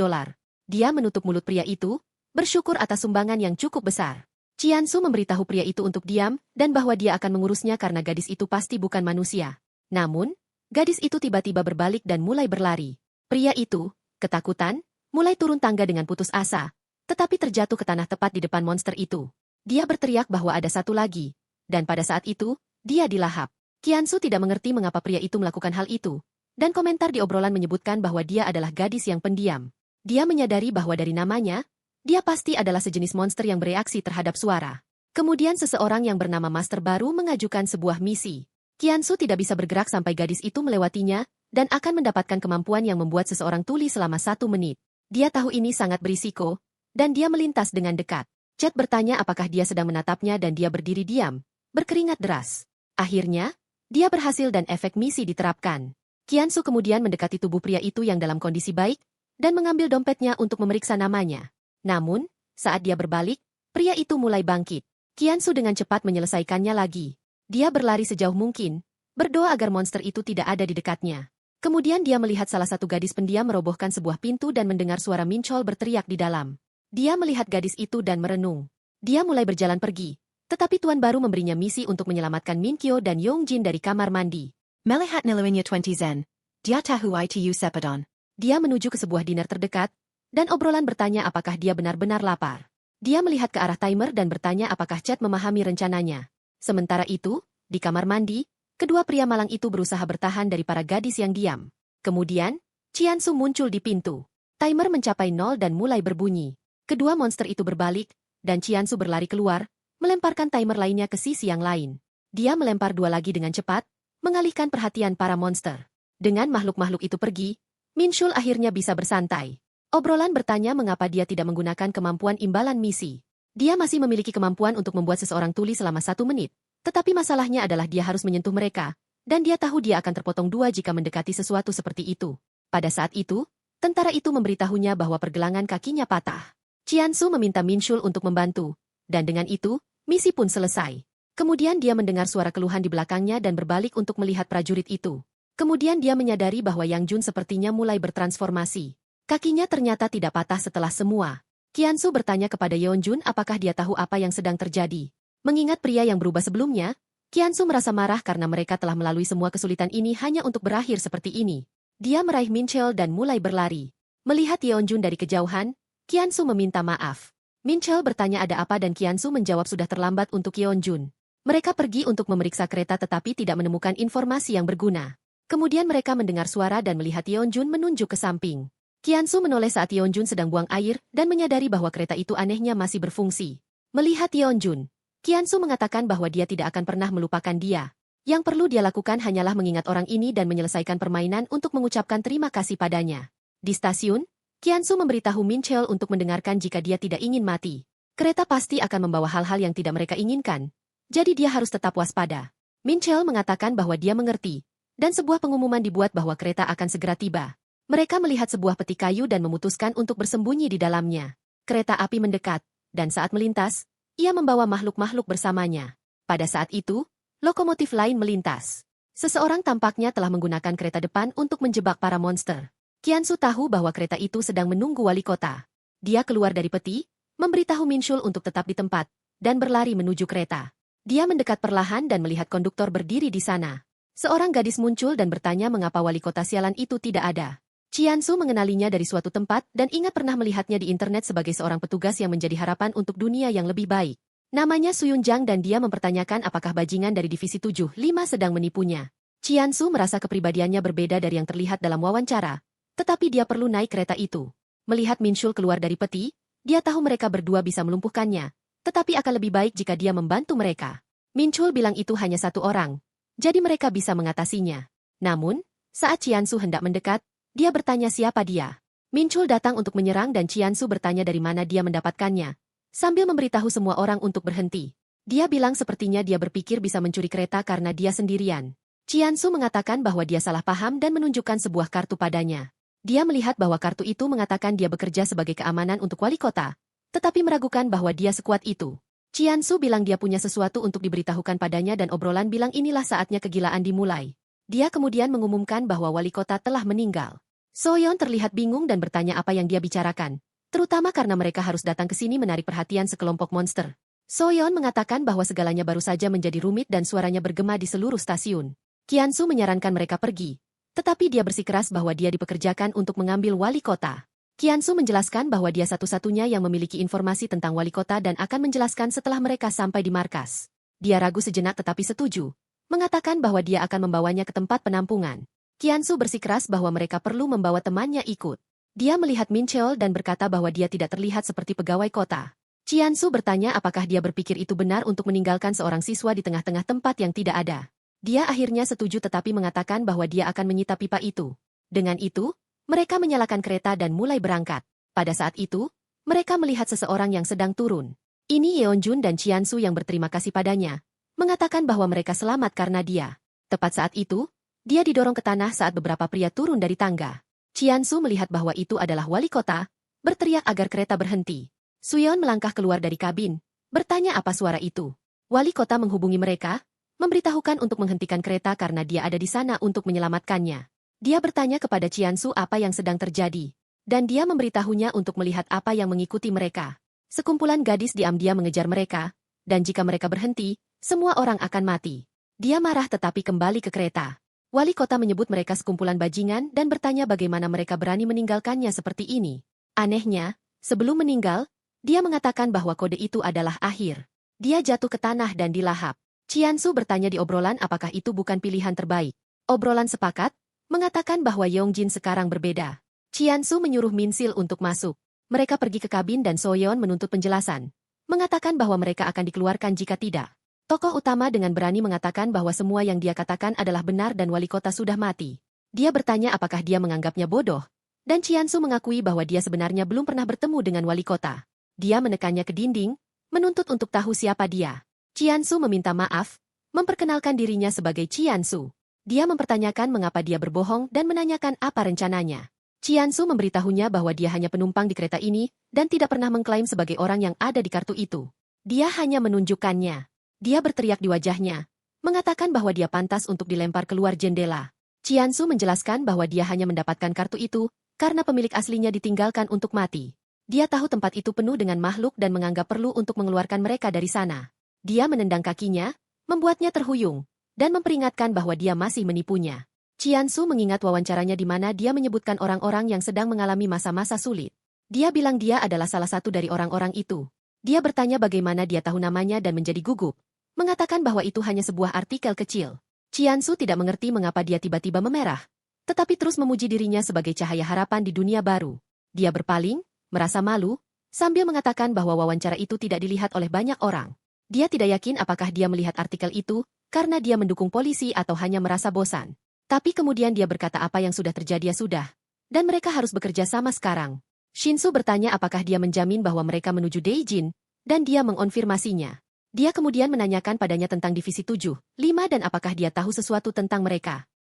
Dia menutup mulut pria itu, bersyukur atas sumbangan yang cukup besar. Qiansu memberitahu pria itu untuk diam, dan bahwa dia akan mengurusnya karena gadis itu pasti bukan manusia. Namun, gadis itu tiba-tiba berbalik dan mulai berlari. Pria itu, ketakutan, mulai turun tangga dengan putus asa, tetapi terjatuh ke tanah tepat di depan monster itu. Dia berteriak bahwa ada satu lagi, dan pada saat itu, dia dilahap. Qiansu tidak mengerti mengapa pria itu melakukan hal itu, dan komentar di obrolan menyebutkan bahwa dia adalah gadis yang pendiam. Dia menyadari bahwa dari namanya, dia pasti adalah sejenis monster yang bereaksi terhadap suara. Kemudian seseorang yang bernama Master baru mengajukan sebuah misi. Qiansu tidak bisa bergerak sampai gadis itu melewatinya, dan akan mendapatkan kemampuan yang membuat seseorang tuli selama 1 menit. Dia tahu ini sangat berisiko, dan dia melintas dengan dekat. Chat bertanya apakah dia sedang menatapnya dan dia berdiri diam, berkeringat deras. Akhirnya, dia berhasil dan efek misi diterapkan. Qiansu kemudian mendekati tubuh pria itu yang dalam kondisi baik, dan mengambil dompetnya untuk memeriksa namanya. Namun, saat dia berbalik, pria itu mulai bangkit. Qiansu dengan cepat menyelesaikannya lagi. Dia berlari sejauh mungkin, berdoa agar monster itu tidak ada di dekatnya. Kemudian dia melihat salah satu gadis pendiam merobohkan sebuah pintu dan mendengar suara Min Chol berteriak di dalam. Dia melihat gadis itu dan merenung. Dia mulai berjalan pergi, tetapi Tuan baru memberinya misi untuk menyelamatkan Min Kyo dan Yongjin dari kamar mandi. Melihat nilainya 20 zen. Dia tahu itu sepadon. Dia menuju ke sebuah diner terdekat, dan obrolan bertanya apakah dia benar-benar lapar. Dia melihat ke arah timer dan bertanya apakah Chat memahami rencananya. Sementara itu, di kamar mandi, kedua pria malang itu berusaha bertahan dari para gadis yang diam. Kemudian, Qiansu muncul di pintu. Timer mencapai 0 dan mulai berbunyi. Kedua monster itu berbalik, dan Qiansu berlari keluar, melemparkan timer lainnya ke sisi yang lain. Dia melempar 2 lagi dengan cepat, mengalihkan perhatian para monster. Dengan makhluk-makhluk itu pergi, Minshul akhirnya bisa bersantai. Obrolan bertanya mengapa dia tidak menggunakan kemampuan imbalan misi. Dia masih memiliki kemampuan untuk membuat seseorang tuli selama 1 menit, tetapi masalahnya adalah dia harus menyentuh mereka, dan dia tahu dia akan terpotong 2 jika mendekati sesuatu seperti itu. Pada saat itu, tentara itu memberitahunya bahwa pergelangan kakinya patah. Qiansu meminta Minshul untuk membantu, dan dengan itu, misi pun selesai. Kemudian dia mendengar suara keluhan di belakangnya dan berbalik untuk melihat prajurit itu. Kemudian dia menyadari bahwa Yang Jun sepertinya mulai bertransformasi. Kakinya ternyata tidak patah setelah semua. Qiansu bertanya kepada Yeonjun apakah dia tahu apa yang sedang terjadi. Mengingat pria yang berubah sebelumnya, Qiansu merasa marah karena mereka telah melalui semua kesulitan ini hanya untuk berakhir seperti ini. Dia meraih Minchul dan mulai berlari. Melihat Yeonjun dari kejauhan, Qiansu meminta maaf. Minchul bertanya ada apa dan Qiansu menjawab sudah terlambat untuk Yeonjun. Mereka pergi untuk memeriksa kereta tetapi tidak menemukan informasi yang berguna. Kemudian mereka mendengar suara dan melihat Yeonjun menunjuk ke samping. Qiansu menoleh saat Yeonjun sedang buang air dan menyadari bahwa kereta itu anehnya masih berfungsi. Melihat Yeonjun, Qiansu mengatakan bahwa dia tidak akan pernah melupakan dia. Yang perlu dia lakukan hanyalah mengingat orang ini dan menyelesaikan permainan untuk mengucapkan terima kasih padanya. Di stasiun, Qiansu memberitahu Minchul untuk mendengarkan jika dia tidak ingin mati. Kereta pasti akan membawa hal-hal yang tidak mereka inginkan, jadi dia harus tetap waspada. Minchul mengatakan bahwa dia mengerti, dan sebuah pengumuman dibuat bahwa kereta akan segera tiba. Mereka melihat sebuah peti kayu dan memutuskan untuk bersembunyi di dalamnya. Kereta api mendekat, dan saat melintas, ia membawa makhluk-makhluk bersamanya. Pada saat itu, lokomotif lain melintas. Seseorang tampaknya telah menggunakan kereta depan untuk menjebak para monster. Qiansu tahu bahwa kereta itu sedang menunggu wali kota. Dia keluar dari peti, memberitahu Minshul untuk tetap di tempat, dan berlari menuju kereta. Dia mendekat perlahan dan melihat konduktor berdiri di sana. Seorang gadis muncul dan bertanya mengapa wali kota sialan itu tidak ada. Qiansu mengenalinya dari suatu tempat dan ingat pernah melihatnya di internet sebagai seorang petugas yang menjadi harapan untuk dunia yang lebih baik. Namanya Suyun Jang dan dia mempertanyakan apakah bajingan dari Divisi 75 sedang menipunya. Qiansu merasa kepribadiannya berbeda dari yang terlihat dalam wawancara, tetapi dia perlu naik kereta itu. Melihat Minshul keluar dari peti, dia tahu mereka berdua bisa melumpuhkannya, tetapi akan lebih baik jika dia membantu mereka. Minshul bilang itu hanya satu orang, jadi mereka bisa mengatasinya. Namun, saat Qiansu hendak mendekat, dia bertanya siapa dia. Minshul datang untuk menyerang dan Qiansu bertanya dari mana dia mendapatkannya, sambil memberitahu semua orang untuk berhenti. Dia bilang sepertinya dia berpikir bisa mencuri kereta karena dia sendirian. Qiansu mengatakan bahwa dia salah paham dan menunjukkan sebuah kartu padanya. Dia melihat bahwa kartu itu mengatakan dia bekerja sebagai keamanan untuk wali kota, tetapi meragukan bahwa dia sekuat itu. Qiansu bilang dia punya sesuatu untuk diberitahukan padanya dan obrolan bilang inilah saatnya kegilaan dimulai. Dia kemudian mengumumkan bahwa wali kota telah meninggal. Soyeon terlihat bingung dan bertanya apa yang dia bicarakan, terutama karena mereka harus datang ke sini menarik perhatian sekelompok monster. Soyeon mengatakan bahwa segalanya baru saja menjadi rumit dan suaranya bergema di seluruh stasiun. Qiansu menyarankan mereka pergi, tetapi dia bersikeras bahwa dia dipekerjakan untuk mengambil wali kota. Qiansu menjelaskan bahwa dia satu-satunya yang memiliki informasi tentang wali kota dan akan menjelaskan setelah mereka sampai di markas. Dia ragu sejenak tetapi setuju, mengatakan bahwa dia akan membawanya ke tempat penampungan. Qiansu bersikeras bahwa mereka perlu membawa temannya ikut. Dia melihat Minchul dan berkata bahwa dia tidak terlihat seperti pegawai kota. Qiansu bertanya apakah dia berpikir itu benar untuk meninggalkan seorang siswa di tengah-tengah tempat yang tidak ada. Dia akhirnya setuju tetapi mengatakan bahwa dia akan menyita pipa itu. Dengan itu, mereka menyalakan kereta dan mulai berangkat. Pada saat itu, mereka melihat seseorang yang sedang turun. Ini Yeonjun dan Qiansu yang berterima kasih padanya, mengatakan bahwa mereka selamat karena dia. Tepat saat itu, dia didorong ke tanah saat beberapa pria turun dari tangga. Qiansu melihat bahwa itu adalah wali kota, berteriak agar kereta berhenti. Suyeon melangkah keluar dari kabin, bertanya apa suara itu. Wali kota menghubungi mereka, memberitahukan untuk menghentikan kereta karena dia ada di sana untuk menyelamatkannya. Dia bertanya kepada Qiansu apa yang sedang terjadi, dan dia memberitahunya untuk melihat apa yang mengikuti mereka. Sekumpulan gadis diam-diam mengejar mereka, dan jika mereka berhenti, semua orang akan mati. Dia marah tetapi kembali ke kereta. Wali kota menyebut mereka sekumpulan bajingan dan bertanya bagaimana mereka berani meninggalkannya seperti ini. Anehnya, sebelum meninggal, dia mengatakan bahwa kode itu adalah akhir. Dia jatuh ke tanah dan dilahap. Qiansu bertanya di obrolan apakah itu bukan pilihan terbaik. Obrolan sepakat, mengatakan bahwa Yeongjin sekarang berbeda. Qiansu menyuruh Minsil untuk masuk. Mereka pergi ke kabin dan Soyeon menuntut penjelasan, mengatakan bahwa mereka akan dikeluarkan jika tidak. Tokoh utama dengan berani mengatakan bahwa semua yang dia katakan adalah benar dan wali kota sudah mati. Dia bertanya apakah dia menganggapnya bodoh, dan Qiansu mengakui bahwa dia sebenarnya belum pernah bertemu dengan wali kota. Dia menekannya ke dinding, menuntut untuk tahu siapa dia. Qiansu meminta maaf, memperkenalkan dirinya sebagai Qiansu. Dia mempertanyakan mengapa dia berbohong dan menanyakan apa rencananya. Qiansu memberitahunya bahwa dia hanya penumpang di kereta ini dan tidak pernah mengklaim sebagai orang yang ada di kartu itu. Dia hanya menunjukkannya. Dia berteriak di wajahnya, mengatakan bahwa dia pantas untuk dilempar keluar jendela. Qiansu menjelaskan bahwa dia hanya mendapatkan kartu itu karena pemilik aslinya ditinggalkan untuk mati. Dia tahu tempat itu penuh dengan makhluk dan menganggap perlu untuk mengeluarkan mereka dari sana. Dia menendang kakinya, membuatnya terhuyung, dan memperingatkan bahwa dia masih menipunya. Qiansu mengingat wawancaranya di mana dia menyebutkan orang-orang yang sedang mengalami masa-masa sulit. Dia bilang dia adalah salah satu dari orang-orang itu. Dia bertanya bagaimana dia tahu namanya dan menjadi gugup, mengatakan bahwa itu hanya sebuah artikel kecil. Qiansu tidak mengerti mengapa dia tiba-tiba memerah, tetapi terus memuji dirinya sebagai cahaya harapan di dunia baru. Dia berpaling, merasa malu, sambil mengatakan bahwa wawancara itu tidak dilihat oleh banyak orang. Dia tidak yakin apakah dia melihat artikel itu, karena dia mendukung polisi atau hanya merasa bosan. Tapi kemudian dia berkata apa yang sudah terjadi sudah, dan mereka harus bekerja sama sekarang. Shinsu bertanya apakah dia menjamin bahwa mereka menuju Deijin, dan dia mengonfirmasinya. Dia kemudian menanyakan padanya tentang Divisi 7, 5 dan apakah dia tahu sesuatu tentang mereka.